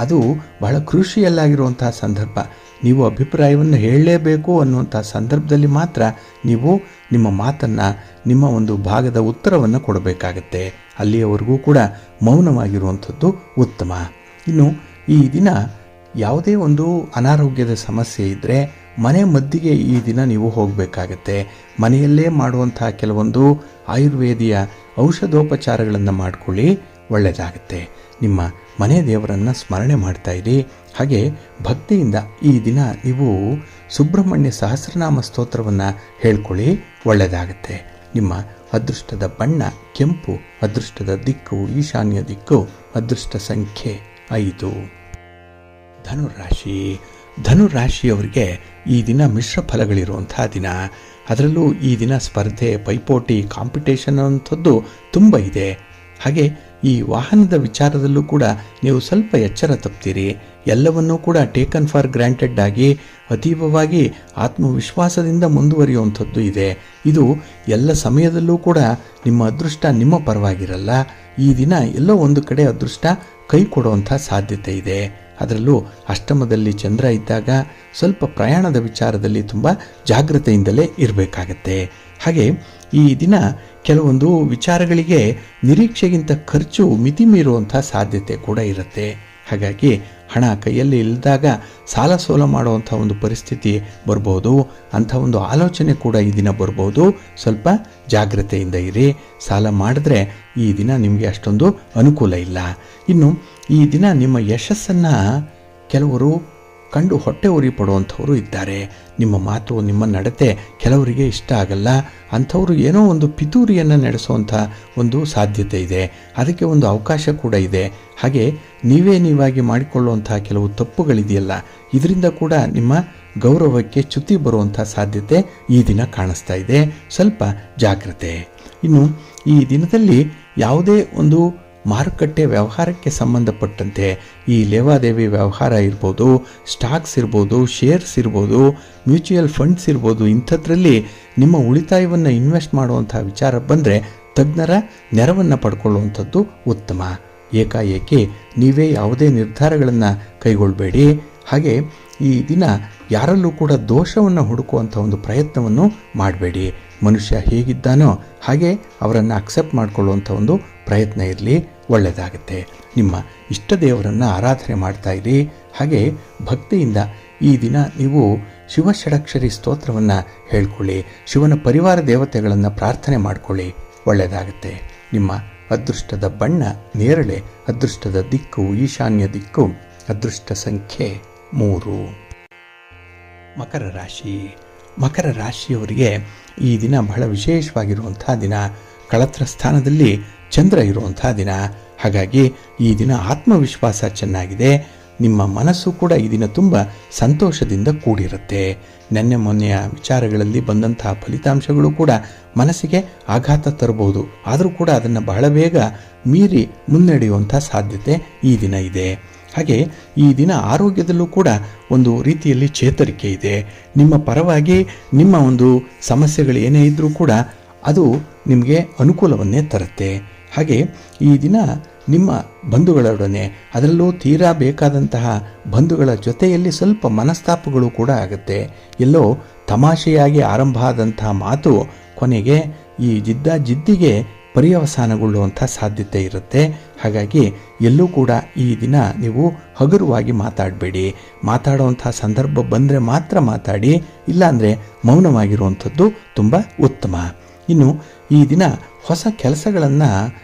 ಅದು ಬಹಳ ಕ್ರೂಷಿಯಲ್ ಆಗಿರುವಂತಹ ಸಂದರ್ಭ. ನೀವು ಅಭಿಪ್ರಾಯವನ್ನು ಹೇಳಲೇಬೇಕು ಅನ್ನುವಂಥ ಸಂದರ್ಭದಲ್ಲಿ ಮಾತ್ರ ನೀವು ನಿಮ್ಮ ಮಾತನ್ನು, ನಿಮ್ಮ ಒಂದು ಭಾಗದ ಉತ್ತರವನ್ನು ಕೊಡಬೇಕಾಗತ್ತೆ. ಅಲ್ಲಿಯವರೆಗೂ ಕೂಡ ಮೌನವಾಗಿರುವಂಥದ್ದು ಉತ್ತಮ. ಇನ್ನು ಈ ದಿನ ಯಾವುದೇ ಒಂದು ಅನಾರೋಗ್ಯದ ಸಮಸ್ಯೆ ಇದ್ದರೆ ಮನೆ ಮದ್ದಿಗೆ ಈ ದಿನ ನೀವು ಹೋಗಬೇಕಾಗತ್ತೆ. ಮನೆಯಲ್ಲೇ ಮಾಡುವಂಥ ಕೆಲವೊಂದು ಆಯುರ್ವೇದಿಯ ಔಷಧೋಪಚಾರಗಳನ್ನು ಮಾಡಿಕೊಳ್ಳಿ, ಒಳ್ಳೆಯದಾಗುತ್ತೆ. ನಿಮ್ಮ ಮನೆ ದೇವರನ್ನು ಸ್ಮರಣೆ ಮಾಡ್ತಾ ಇರಿ. ಹಾಗೆ ಭಕ್ತಿಯಿಂದ ಈ ದಿನ ನೀವು ಸುಬ್ರಹ್ಮಣ್ಯ ಸಹಸ್ರನಾಮ ಸ್ತೋತ್ರವನ್ನು ಹೇಳ್ಕೊಳ್ಳಿ, ಒಳ್ಳೆಯದಾಗುತ್ತೆ. ನಿಮ್ಮ ಅದೃಷ್ಟದ ಬಣ್ಣ ಕೆಂಪು, ಅದೃಷ್ಟದ ದಿಕ್ಕು ಈಶಾನ್ಯ ದಿಕ್ಕು, ಅದೃಷ್ಟ ಸಂಖ್ಯೆ 5. ಧನುರಾಶಿ. ಧನುರಾಶಿಯವರಿಗೆ ಈ ದಿನ ಮಿಶ್ರ ಫಲಗಳಿರುವಂಥ ದಿನ. ಅದರಲ್ಲೂ ಈ ದಿನ ಸ್ಪರ್ಧೆ, ಪೈಪೋಟಿ, ಕಾಂಪಿಟೇಷನ್ ಅಂಥದ್ದು ತುಂಬ ಇದೆ. ಹಾಗೆ ಈ ವಾಹನದ ವಿಚಾರದಲ್ಲೂ ಕೂಡ ನೀವು ಸ್ವಲ್ಪ ಎಚ್ಚರ ತಪ್ತೀರಿ. ಎಲ್ಲವನ್ನೂ ಕೂಡ ಟೇಕನ್ ಫಾರ್ ಗ್ರಾಂಟೆಡ್ ಆಗಿ ಅತೀವವಾಗಿ ಆತ್ಮವಿಶ್ವಾಸದಿಂದ ಮುಂದುವರಿಯುವಂಥದ್ದು ಇದೆ. ಇದು ಎಲ್ಲ ಸಮಯದಲ್ಲೂ ಕೂಡ ನಿಮ್ಮ ಅದೃಷ್ಟ ನಿಮ್ಮ ಪರವಾಗಿರಲ್ಲ. ಈ ದಿನ ಎಲ್ಲೋ ಒಂದು ಕಡೆ ಅದೃಷ್ಟ ಕೈ ಕೊಡುವಂಥ ಸಾಧ್ಯತೆ ಇದೆ. ಅದರಲ್ಲೂ ಅಷ್ಟಮದಲ್ಲಿ ಚಂದ್ರ ಇದ್ದಾಗ ಸ್ವಲ್ಪ ಪ್ರಯಾಣದ ವಿಚಾರದಲ್ಲಿ ತುಂಬ ಜಾಗ್ರತೆಯಿಂದಲೇ ಇರಬೇಕಾಗತ್ತೆ. ಹಾಗೆ ಈ ದಿನ ಕೆಲವೊಂದು ವಿಚಾರಗಳಿಗೆ ನಿರೀಕ್ಷೆಗಿಂತ ಖರ್ಚು ಮಿತಿ ಮೀರುವಂಥ ಸಾಧ್ಯತೆ ಕೂಡ ಇರುತ್ತೆ. ಹಾಗಾಗಿ ಹಣ ಕೈಯಲ್ಲಿ ಇಲ್ಲದಾಗ ಸಾಲ ಸೋಲ ಮಾಡುವಂಥ ಒಂದು ಪರಿಸ್ಥಿತಿ ಬರ್ಬೋದು. ಅಂಥ ಒಂದು ಆಲೋಚನೆ ಕೂಡ ಈ ದಿನ ಬರ್ಬೋದು. ಸ್ವಲ್ಪ ಜಾಗ್ರತೆಯಿಂದ ಇರಿ. ಸಾಲ ಮಾಡಿದ್ರೆ ಈ ದಿನ ನಿಮಗೆ ಅಷ್ಟೊಂದು ಅನುಕೂಲ ಇಲ್ಲ. ಇನ್ನು ಈ ದಿನ ನಿಮ್ಮ ಯಶಸ್ಸನ್ನು ಕೆಲವರು ಕಂಡು ಹೊಟ್ಟೆ ಉರಿ ಪಡುವಂಥವರು ಇದ್ದಾರೆ. ನಿಮ್ಮ ಮಾತು, ನಿಮ್ಮ ನಡತೆ ಕೆಲವರಿಗೆ ಇಷ್ಟ ಆಗಲ್ಲ. ಅಂಥವರು ಏನೋ ಒಂದು ಪಿತೂರಿಯನ್ನು ನಡೆಸುವಂಥ ಒಂದು ಸಾಧ್ಯತೆ ಇದೆ. ಅದಕ್ಕೆ ಒಂದು ಅವಕಾಶ ಕೂಡ ಇದೆ. ಹಾಗೆ ನೀವಾಗಿ ಮಾಡಿಕೊಳ್ಳುವಂಥ ಕೆಲವು ತಪ್ಪುಗಳಿದೆಯಲ್ಲ, ಇದರಿಂದ ಕೂಡ ನಿಮ್ಮ ಗೌರವಕ್ಕೆ ಚ್ಯುತಿ ಬರುವಂಥ ಸಾಧ್ಯತೆ ಈ ದಿನ ಕಾಣಿಸ್ತಾ ಇದೆ. ಸ್ವಲ್ಪ ಜಾಗ್ರತೆ. ಇನ್ನು ಈ ದಿನದಲ್ಲಿ ಯಾವುದೇ ಒಂದು ಮಾರುಕಟ್ಟೆ ವ್ಯವಹಾರಕ್ಕೆ ಸಂಬಂಧಪಟ್ಟಂತೆ ಈ ಲೇವಾದೇವಿ ವ್ಯವಹಾರ ಇರ್ಬೋದು, ಸ್ಟಾಕ್ಸ್ ಇರ್ಬೋದು, ಶೇರ್ಸ್ ಇರ್ಬೋದು, ಮ್ಯೂಚುವಲ್ ಫಂಡ್ಸ್ ಇರ್ಬೋದು, ಇಂಥದ್ರಲ್ಲಿ ನಿಮ್ಮ ಉಳಿತಾಯವನ್ನು ಇನ್ವೆಸ್ಟ್ ಮಾಡುವಂಥ ವಿಚಾರ ಬಂದರೆ ತಜ್ಞರ ನೆರವನ್ನು ಪಡ್ಕೊಳ್ಳುವಂಥದ್ದು ಉತ್ತಮ. ಏಕಾಏಕಿ ನೀವೇ ಯಾವುದೇ ನಿರ್ಧಾರಗಳನ್ನು ಕೈಗೊಳ್ಳಬೇಡಿ. ಹಾಗೆ ಈ ದಿನ ಯಾರಲ್ಲೂ ಕೂಡ ದೋಷವನ್ನು ಹುಡುಕುವಂಥ ಒಂದು ಪ್ರಯತ್ನವನ್ನು ಮಾಡಬೇಡಿ. ಮನುಷ್ಯ ಹೇಗಿದ್ದಾನೋ ಹಾಗೆ ಅವರನ್ನು ಅಕ್ಸೆಪ್ಟ್ ಮಾಡಿಕೊಳ್ಳುವಂಥ ಒಂದು ಪ್ರಯತ್ನ ಇರಲಿ, ಒಳ್ಳೆಯದಾಗುತ್ತೆ. ನಿಮ್ಮ ಇಷ್ಟ ದೇವರನ್ನು ಆರಾಧನೆ ಮಾಡ್ತಾ ಇರಿ. ಹಾಗೆ ಭಕ್ತಿಯಿಂದ ಈ ದಿನ ನೀವು ಶಿವಷಡಕ್ಷರಿ ಸ್ತೋತ್ರವನ್ನು ಹೇಳ್ಕೊಳ್ಳಿ. ಶಿವನ ಪರಿವಾರ ದೇವತೆಗಳನ್ನು ಪ್ರಾರ್ಥನೆ ಮಾಡಿಕೊಳ್ಳಿ, ಒಳ್ಳೆಯದಾಗುತ್ತೆ. ನಿಮ್ಮ ಅದೃಷ್ಟದ ಬಣ್ಣ ನೇರಳೆ, ಅದೃಷ್ಟದ ದಿಕ್ಕು ಈಶಾನ್ಯ ದಿಕ್ಕು, ಅದೃಷ್ಟ ಸಂಖ್ಯೆ 3. ಮಕರ ರಾಶಿ. ಮಕರ ರಾಶಿಯವರಿಗೆ ಈ ದಿನ ಬಹಳ ವಿಶೇಷವಾಗಿರುವಂಥ ದಿನ. ಕಳತ್ರ ಸ್ಥಾನದಲ್ಲಿ ಚಂದ್ರ ಇರುವಂಥ ದಿನ. ಹಾಗಾಗಿ ಈ ದಿನ ಆತ್ಮವಿಶ್ವಾಸ ಚೆನ್ನಾಗಿದೆ. ನಿಮ್ಮ ಮನಸ್ಸು ಕೂಡ ಈ ದಿನ ತುಂಬ ಸಂತೋಷದಿಂದ ಕೂಡಿರುತ್ತೆ. ನೆನ್ನೆ ಮೊನ್ನೆಯ ವಿಚಾರಗಳಲ್ಲಿ ಬಂದಂತಹ ಫಲಿತಾಂಶಗಳು ಕೂಡ ಮನಸ್ಸಿಗೆ ಆಘಾತ ತರಬಹುದು. ಆದರೂ ಕೂಡ ಅದನ್ನು ಬಹಳ ಬೇಗ ಮೀರಿ ಮುನ್ನಡೆಯುವಂಥ ಸಾಧ್ಯತೆ ಈ ದಿನ ಇದೆ. ಹಾಗೆ ಈ ದಿನ ಆರೋಗ್ಯದಲ್ಲೂ ಕೂಡ ಒಂದು ರೀತಿಯಲ್ಲಿ ಚೇತರಿಕೆ ಇದೆ. ನಿಮ್ಮ ಪರವಾಗಿ ನಿಮ್ಮ ಒಂದು ಸಮಸ್ಯೆಗಳು ಏನೇ ಇದ್ದರೂ ಕೂಡ ಅದು ನಿಮಗೆ ಅನುಕೂಲವನ್ನೇ ತರುತ್ತೆ. ಹಾಗೆ ಈ ದಿನ ನಿಮ್ಮ ಬಂಧುಗಳೊಡನೆ, ಅದರಲ್ಲೂ ತೀರಾ ಬೇಕಾದಂತಹ ಬಂಧುಗಳ ಜೊತೆಯಲ್ಲಿ ಸ್ವಲ್ಪ ಮನಸ್ತಾಪಗಳು ಕೂಡ ಆಗುತ್ತೆ. ಎಲ್ಲೋ ತಮಾಷೆಯಾಗಿ ಆರಂಭ ಆದಂತಹ ಮಾತು ಕೊನೆಗೆ ಈ ಜಿದ್ದಿಗೆ ಪರ್ಯವಸಾನಗೊಳ್ಳುವಂಥ ಸಾಧ್ಯತೆ ಇರುತ್ತೆ. ಹಾಗಾಗಿ ಎಲ್ಲೂ ಕೂಡ ಈ ದಿನ ನೀವು ಹಗುರವಾಗಿ ಮಾತಾಡಬೇಡಿ. ಮಾತಾಡುವಂಥ ಸಂದರ್ಭ ಬಂದರೆ ಮಾತ್ರ ಮಾತಾಡಿ, ಇಲ್ಲಾಂದರೆ ಮೌನವಾಗಿರುವಂಥದ್ದು ತುಂಬ ಉತ್ತಮ. ಇನ್ನು ಈ ದಿನ ಹೊಸ ಕೆಲಸಗಳನ್ನು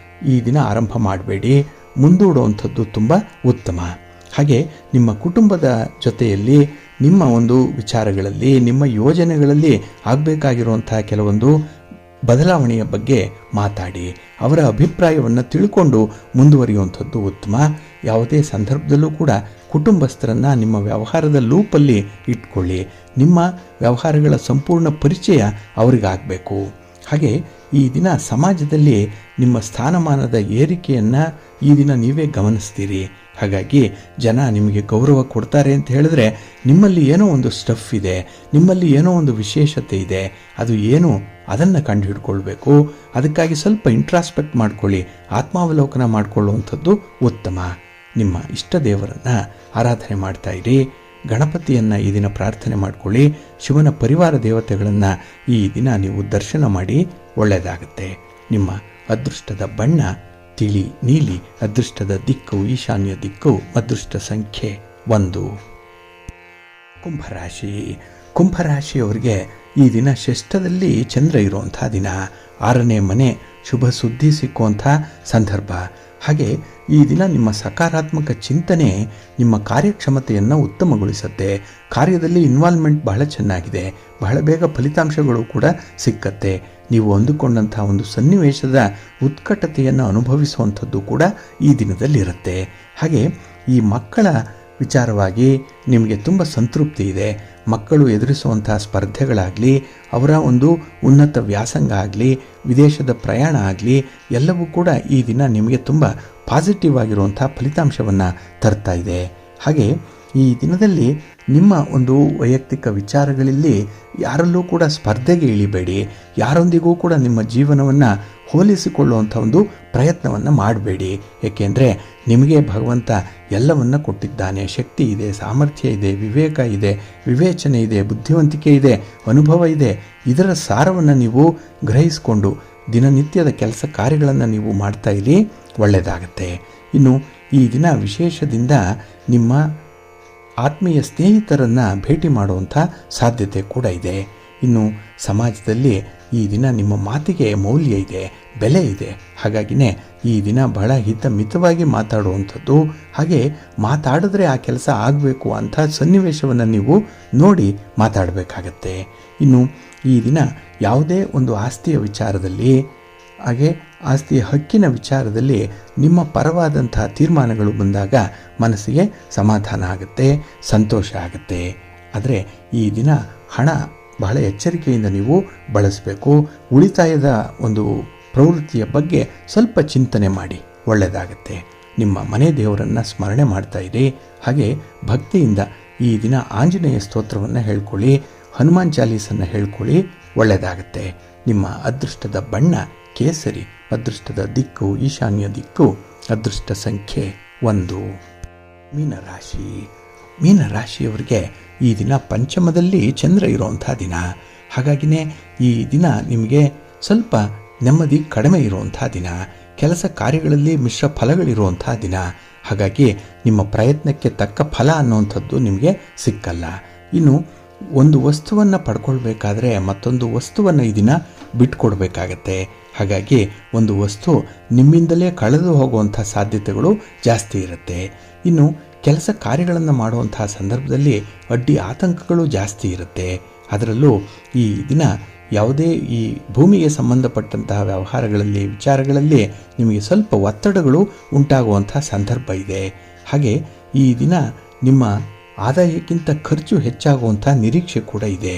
ಈ ದಿನ ಆರಂಭ ಮಾಡಬೇಡಿ, ಮುಂದೂಡುವಂಥದ್ದು ತುಂಬ ಉತ್ತಮ. ಹಾಗೆ ನಿಮ್ಮ ಕುಟುಂಬದ ಜೊತೆಯಲ್ಲಿ ನಿಮ್ಮ ಒಂದು ವಿಚಾರಗಳಲ್ಲಿ, ನಿಮ್ಮ ಯೋಜನೆಗಳಲ್ಲಿ ಆಗಬೇಕಾಗಿರುವಂಥ ಕೆಲವೊಂದು ಬದಲಾವಣೆಯ ಬಗ್ಗೆ ಮಾತಾಡಿ. ಅವರ ಅಭಿಪ್ರಾಯವನ್ನು ತಿಳ್ಕೊಂಡು ಮುಂದುವರಿಯುವಂಥದ್ದು ಉತ್ತಮ. ಯಾವುದೇ ಸಂದರ್ಭದಲ್ಲೂ ಕೂಡ ಕುಟುಂಬಸ್ಥರನ್ನು ನಿಮ್ಮ ವ್ಯವಹಾರದ ಲೂಪಲ್ಲಿ ಇಟ್ಕೊಳ್ಳಿ. ನಿಮ್ಮ ವ್ಯವಹಾರಗಳ ಸಂಪೂರ್ಣ ಪರಿಚಯ ಅವರಿಗಾಗಬೇಕು. ಹಾಗೆ ಈ ದಿನ ಸಮಾಜದಲ್ಲಿ ನಿಮ್ಮ ಸ್ಥಾನಮಾನದ ಏರಿಕೆಯನ್ನು ಈ ದಿನ ನೀವೇ ಗಮನಿಸ್ತೀರಿ. ಹಾಗಾಗಿ ಜನ ನಿಮಗೆ ಗೌರವ ಕೊಡ್ತಾರೆ ಅಂತ ಹೇಳಿದ್ರೆ ನಿಮ್ಮಲ್ಲಿ ಏನೋ ಒಂದು ಸ್ಟಫ್ ಇದೆ, ನಿಮ್ಮಲ್ಲಿ ಏನೋ ಒಂದು ವಿಶೇಷತೆ ಇದೆ. ಅದು ಏನು ಅದನ್ನು ಕಂಡು ಹಿಡ್ಕೊಳ್ಬೇಕು. ಅದಕ್ಕಾಗಿ ಸ್ವಲ್ಪ ಇಂಟ್ರಾಸ್ಪೆಕ್ಟ್ ಮಾಡ್ಕೊಳ್ಳಿ, ಆತ್ಮಾವಲೋಕನ ಮಾಡಿಕೊಳ್ಳುವಂಥದ್ದು ಉತ್ತಮ. ನಿಮ್ಮ ಇಷ್ಟ ದೇವರನ್ನು ಆರಾಧನೆ ಮಾಡ್ತಾ ಇರಿ. ಗಣಪತಿಯನ್ನು ಈ ದಿನ ಪ್ರಾರ್ಥನೆ ಮಾಡಿಕೊಳ್ಳಿ. ಶಿವನ ಪರಿವಾರ ದೇವತೆಗಳನ್ನು ಈ ದಿನ ನೀವು ದರ್ಶನ ಮಾಡಿ, ಒಳ್ಳೆಯದಾಗುತ್ತೆ. ನಿಮ್ಮ ಅದೃಷ್ಟದ ಬಣ್ಣ ತಿಳಿ ನೀಲಿ, ಅದೃಷ್ಟದ ದಿಕ್ಕು ಈಶಾನ್ಯ ದಿಕ್ಕು, ಅದೃಷ್ಟ ಸಂಖ್ಯೆ 1. ಕುಂಭರಾಶಿ. ಕುಂಭರಾಶಿಯವರಿಗೆ ಈ ದಿನ ಷಷ್ಠದಲ್ಲಿ ಚಂದ್ರ ಇರುವಂಥ ದಿನ. 6ನೇ ಮನೆ, ಶುಭ ಸುದ್ದಿ ಸಿಕ್ಕುವಂಥ ಸಂದರ್ಭ. ಹಾಗೆ ಈ ದಿನ ನಿಮ್ಮ ಸಕಾರಾತ್ಮಕ ಚಿಂತನೆ ನಿಮ್ಮ ಕಾರ್ಯಕ್ಷಮತೆಯನ್ನು ಉತ್ತಮಗೊಳಿಸುತ್ತೆ. ಕಾರ್ಯದಲ್ಲಿ ಇನ್ವಾಲ್ವ್ಮೆಂಟ್ ಬಹಳ ಚೆನ್ನಾಗಿದೆ. ಬಹಳ ಬೇಗ ಫಲಿತಾಂಶಗಳು ಕೂಡ ಸಿಕ್ಕತ್ತೆ. ನೀವು ಅಂದುಕೊಂಡಂಥ ಒಂದು ಸನ್ನಿವೇಶದ ಉತ್ಕಟತೆಯನ್ನು ಅನುಭವಿಸುವಂಥದ್ದು ಕೂಡ ಈ ದಿನದಲ್ಲಿರುತ್ತೆ. ಹಾಗೆ ಈ ಮಕ್ಕಳ ವಿಚಾರವಾಗಿ ನಿಮಗೆ ತುಂಬ ಸಂತೃಪ್ತಿ ಇದೆ. ಮಕ್ಕಳು ಎದುರಿಸುವಂಥ ಸ್ಪರ್ಧೆಗಳಾಗಲಿ, ಅವರ ಒಂದು ಉನ್ನತ ವ್ಯಾಸಂಗ ಆಗಲಿ, ವಿದೇಶದ ಪ್ರಯಾಣ ಆಗಲಿ, ಎಲ್ಲವೂ ಕೂಡ ಈ ದಿನ ನಿಮಗೆ ತುಂಬ ಪಾಸಿಟಿವ್ ಆಗಿರುವಂಥ ಫಲಿತಾಂಶವನ್ನು ತರ್ತಾ ಇದೆ. ಹಾಗೆ ಈ ದಿನದಲ್ಲಿ ನಿಮ್ಮ ಒಂದು ವೈಯಕ್ತಿಕ ವಿಚಾರಗಳಲ್ಲಿ ಯಾರಲ್ಲೂ ಕೂಡ ಸ್ಪರ್ಧೆಗೆ ಇಳಿಬೇಡಿ. ಯಾರೊಂದಿಗೂ ಕೂಡ ನಿಮ್ಮ ಜೀವನವನ್ನು ಹೋಲಿಸಿಕೊಳ್ಳುವಂಥ ಒಂದು ಪ್ರಯತ್ನವನ್ನು ಮಾಡಬೇಡಿ. ಏಕೆಂದರೆ ನಿಮಗೆ ಭಗವಂತ ಎಲ್ಲವನ್ನ ಕೊಟ್ಟಿದ್ದಾನೆ. ಶಕ್ತಿ ಇದೆ, ಸಾಮರ್ಥ್ಯ ಇದೆ, ವಿವೇಕ ಇದೆ, ವಿವೇಚನೆ ಇದೆ, ಬುದ್ಧಿವಂತಿಕೆ ಇದೆ, ಅನುಭವ ಇದೆ. ಇದರ ಸಾರವನ್ನು ನೀವು ಗ್ರಹಿಸಿಕೊಂಡು ದಿನನಿತ್ಯದ ಕೆಲಸ ಕಾರ್ಯಗಳನ್ನು ನೀವು ಮಾಡ್ತಾ ಇರಿ, ಒಳ್ಳೆಯದಾಗತ್ತೆ. ಇನ್ನು ಈ ದಿನ ವಿಶೇಷದಿಂದ ನಿಮ್ಮ ಆತ್ಮೀಯ ಸ್ನೇಹಿತರನ್ನು ಭೇಟಿ ಮಾಡುವಂಥ ಸಾಧ್ಯತೆ ಕೂಡ ಇದೆ. ಇನ್ನು ಸಮಾಜದಲ್ಲಿ ಈ ದಿನ ನಿಮ್ಮ ಮಾತಿಗೆ ಮೌಲ್ಯ ಇದೆ, ಬೆಲೆ ಇದೆ. ಹಾಗಾಗಿನೇ ಈ ದಿನ ಬಹಳ ಹಿತಮಿತವಾಗಿ ಮಾತಾಡುವಂಥದ್ದು, ಹಾಗೆ ಮಾತಾಡಿದ್ರೆ ಆ ಕೆಲಸ ಆಗಬೇಕು ಅಂಥ ಸನ್ನಿವೇಶವನ್ನು ನೀವು ನೋಡಿ ಮಾತಾಡಬೇಕಾಗತ್ತೆ. ಇನ್ನು ಈ ದಿನ ಯಾವುದೇ ಒಂದು ಆಸ್ತಿಯ ವಿಚಾರದಲ್ಲಿ, ಹಾಗೆ ಆಸ್ತಿಯ ಹಕ್ಕಿನ ವಿಚಾರದಲ್ಲಿ ನಿಮ್ಮ ಪರವಾದಂಥ ತೀರ್ಮಾನಗಳು ಬಂದಾಗ ಮನಸ್ಸಿಗೆ ಸಮಾಧಾನ ಆಗುತ್ತೆ, ಸಂತೋಷ ಆಗುತ್ತೆ. ಆದರೆ ಈ ದಿನ ಹಣ ಬಹಳ ಎಚ್ಚರಿಕೆಯಿಂದ ನೀವು ಬಳಸಬೇಕು. ಉಳಿತಾಯದ ಒಂದು ಪ್ರವೃತ್ತಿಯ ಬಗ್ಗೆ ಸ್ವಲ್ಪ ಚಿಂತನೆ ಮಾಡಿ, ಒಳ್ಳೆಯದಾಗುತ್ತೆ. ನಿಮ್ಮ ಮನೆ ದೇವರನ್ನು ಸ್ಮರಣೆ ಮಾಡ್ತಾ ಇರಿ. ಹಾಗೆ ಭಕ್ತಿಯಿಂದ ಈ ದಿನ ಆಂಜನೇಯ ಸ್ತೋತ್ರವನ್ನು ಹೇಳ್ಕೊಳ್ಳಿ, ಹನುಮಾನ್ ಚಾಲೀಸನ್ನು ಹೇಳ್ಕೊಳ್ಳಿ, ಒಳ್ಳೆಯದಾಗುತ್ತೆ. ನಿಮ್ಮ ಅದೃಷ್ಟದ ಬಣ್ಣ ಕೇಸರಿ, ಅದೃಷ್ಟದ ದಿಕ್ಕು ಈಶಾನ್ಯ ದಿಕ್ಕು, ಅದೃಷ್ಟ ಸಂಖ್ಯೆ 1. ಮೀನರಾಶಿ. ಮೀನರಾಶಿಯವರಿಗೆ ಈ ದಿನ ಪಂಚಮದಲ್ಲಿ ಚಂದ್ರ ಇರುವಂಥ ದಿನ. ಹಾಗಾಗಿನೇ ಈ ದಿನ ನಿಮಗೆ ಸ್ವಲ್ಪ ನೆಮ್ಮದಿ ಕಡಿಮೆ ಇರುವಂಥ ದಿನ. ಕೆಲಸ ಕಾರ್ಯಗಳಲ್ಲಿ ಮಿಶ್ರ ಫಲಗಳಿರುವಂಥ ದಿನ. ಹಾಗಾಗಿ ನಿಮ್ಮ ಪ್ರಯತ್ನಕ್ಕೆ ತಕ್ಕ ಫಲ ಅನ್ನುವಂಥದ್ದು ನಿಮಗೆ ಸಿಕ್ಕಲ್ಲ. ಇನ್ನು ಒಂದು ವಸ್ತುವನ್ನು ಪಡ್ಕೊಳ್ಬೇಕಾದ್ರೆ ಮತ್ತೊಂದು ವಸ್ತುವನ್ನು ಈ ದಿನ ಬಿಟ್ಕೊಡ್ಬೇಕಾಗತ್ತೆ. ಹಾಗಾಗಿ ಒಂದು ವಸ್ತು ನಿಮ್ಮಿಂದಲೇ ಕಳೆದು ಹೋಗುವಂಥ ಸಾಧ್ಯತೆಗಳು ಜಾಸ್ತಿ ಇರುತ್ತೆ. ಇನ್ನು ಕೆಲಸ ಕಾರ್ಯಗಳನ್ನು ಮಾಡುವಂತಹ ಸಂದರ್ಭದಲ್ಲಿ ಅಡ್ಡಿ ಆತಂಕಗಳು ಜಾಸ್ತಿ ಇರುತ್ತೆ. ಅದರಲ್ಲೂ ಈ ದಿನ ಯಾವುದೇ ಈ ಭೂಮಿಗೆ ಸಂಬಂಧಪಟ್ಟಂತಹ ವ್ಯವಹಾರಗಳಲ್ಲಿ ವಿಚಾರಗಳಲ್ಲಿ ನಿಮಗೆ ಸ್ವಲ್ಪ ಒತ್ತಡಗಳು ಉಂಟಾಗುವಂಥ ಸಂದರ್ಭ ಇದೆ. ಹಾಗೆ ಈ ದಿನ ನಿಮ್ಮ ಆದಾಯಕ್ಕಿಂತ ಖರ್ಚು ಹೆಚ್ಚಾಗುವಂಥ ನಿರೀಕ್ಷೆ ಕೂಡ ಇದೆ.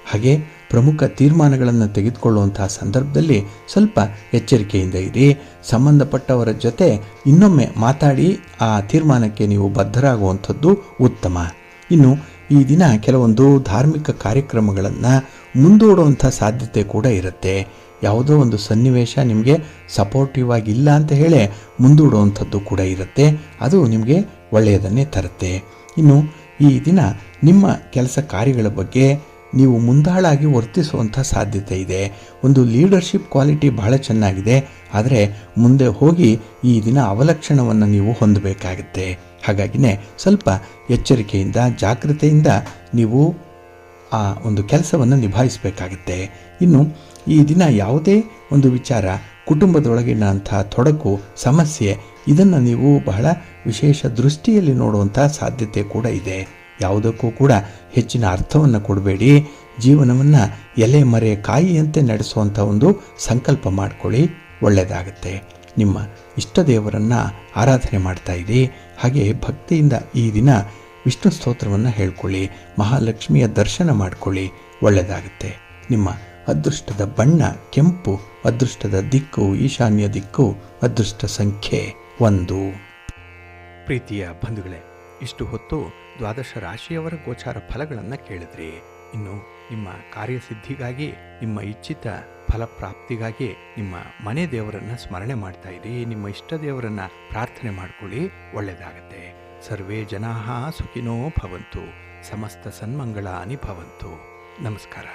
ಹಾಗೆ ಪ್ರಮುಖ ತೀರ್ಮಾನಗಳನ್ನು ತೆಗೆದುಕೊಳ್ಳುವಂತಹ ಸಂದರ್ಭದಲ್ಲಿ ಸ್ವಲ್ಪ ಎಚ್ಚರಿಕೆಯಿಂದ ಇರಿ. ಸಂಬಂಧಪಟ್ಟವರ ಜೊತೆ ಇನ್ನೊಮ್ಮೆ ಮಾತಾಡಿ ಆ ತೀರ್ಮಾನಕ್ಕೆ ನೀವು ಬದ್ಧರಾಗುವಂಥದ್ದು ಉತ್ತಮ. ಇನ್ನು ಈ ದಿನ ಕೆಲವೊಂದು ಧಾರ್ಮಿಕ ಕಾರ್ಯಕ್ರಮಗಳನ್ನು ಮುಂದೂಡುವಂಥ ಸಾಧ್ಯತೆ ಕೂಡ ಇರುತ್ತೆ. ಯಾವುದೋ ಒಂದು ಸನ್ನಿವೇಶ ನಿಮಗೆ ಸಪೋರ್ಟಿವ್ ಆಗಿಲ್ಲ ಅಂತ ಹೇಳಿ ಮುಂದೂಡುವಂಥದ್ದು ಕೂಡ ಇರುತ್ತೆ. ಅದು ನಿಮಗೆ ಒಳ್ಳೆಯದನ್ನೇ ತರುತ್ತೆ. ಇನ್ನು ಈ ದಿನ ನಿಮ್ಮ ಕೆಲಸ ಕಾರ್ಯಗಳ ಬಗ್ಗೆ ನೀವು ಮುಂದಾಳಾಗಿ ವರ್ತಿಸುವಂಥ ಸಾಧ್ಯತೆ ಇದೆ. ಒಂದು ಲೀಡರ್ಶಿಪ್ ಕ್ವಾಲಿಟಿ ಬಹಳ ಚೆನ್ನಾಗಿದೆ, ಆದರೆ ಮುಂದೆ ಹೋಗಿ ಈ ದಿನ ಅವಲಕ್ಷಣವನ್ನು ನೀವು ಹೊಂದಬೇಕಾಗುತ್ತೆ. ಹಾಗಾಗಿನೇ ಸ್ವಲ್ಪ ಎಚ್ಚರಿಕೆಯಿಂದ ಜಾಗೃತೆಯಿಂದ ನೀವು ಆ ಒಂದು ಕೆಲಸವನ್ನು ನಿಭಾಯಿಸಬೇಕಾಗುತ್ತೆ. ಇನ್ನು ಈ ದಿನ ಯಾವುದೇ ಒಂದು ವಿಚಾರ, ಕುಟುಂಬದೊಳಗಿನಂಥ ತೊಡಕು, ಸಮಸ್ಯೆ, ಇದನ್ನು ನೀವು ಬಹಳ ವಿಶೇಷ ದೃಷ್ಟಿಯಲ್ಲಿ ನೋಡುವಂಥ ಸಾಧ್ಯತೆ ಕೂಡ ಇದೆ. ಯಾವುದಕ್ಕೂ ಕೂಡ ಹೆಚ್ಚಿನ ಅರ್ಥವನ್ನು ಕೊಡಬೇಡಿ. ಜೀವನವನ್ನು ಎಲೆ ಮರೆ ಕಾಯಿಯಂತೆ ನಡೆಸುವಂಥ ಒಂದು ಸಂಕಲ್ಪ ಮಾಡಿಕೊಳ್ಳಿ, ಒಳ್ಳೆಯದಾಗುತ್ತೆ. ನಿಮ್ಮ ಇಷ್ಟ ದೇವರನ್ನು ಆರಾಧನೆ ಮಾಡ್ತಾ ಇರಿ. ಹಾಗೆ ಭಕ್ತಿಯಿಂದ ಈ ದಿನ ವಿಷ್ಣು ಸ್ತೋತ್ರವನ್ನು ಹೇಳ್ಕೊಳ್ಳಿ, ಮಹಾಲಕ್ಷ್ಮಿಯ ದರ್ಶನ ಮಾಡಿಕೊಳ್ಳಿ, ಒಳ್ಳೆಯದಾಗುತ್ತೆ. ನಿಮ್ಮ ಅದೃಷ್ಟದ ಬಣ್ಣ ಕೆಂಪು, ಅದೃಷ್ಟದ ದಿಕ್ಕು ಈಶಾನ್ಯ ದಿಕ್ಕು, ಅದೃಷ್ಟ ಸಂಖ್ಯೆ 1. ಪ್ರೀತಿಯ ಬಂಧುಗಳೇ, ಇಷ್ಟು ಹೊತ್ತು ದ್ವಾದಶ ರಾಶಿಯವರ ಗೋಚಾರ ಫಲಗಳನ್ನು ಕೇಳಿದ್ರಿ. ಇನ್ನು ನಿಮ್ಮ ಕಾರ್ಯಸಿದ್ಧಿಗಾಗಿ, ನಿಮ್ಮ ಇಚ್ಛಿತ ಫಲಪ್ರಾಪ್ತಿಗಾಗಿ ನಿಮ್ಮ ಮನೆ ದೇವರನ್ನ ಸ್ಮರಣೆ ಮಾಡ್ತಾ ಇರಿ. ನಿಮ್ಮ ಇಷ್ಟ ದೇವರನ್ನ ಪ್ರಾರ್ಥನೆ ಮಾಡ್ಕೊಳ್ಳಿ, ಒಳ್ಳೆಯದಾಗತ್ತೆ. ಸರ್ವೇ ಜನಾಃ ಸುಖಿನೋ ಭವಂತು, ಸಮಸ್ತ ಸನ್ಮಂಗಳಾನಿ ಭವಂತು. ನಮಸ್ಕಾರ.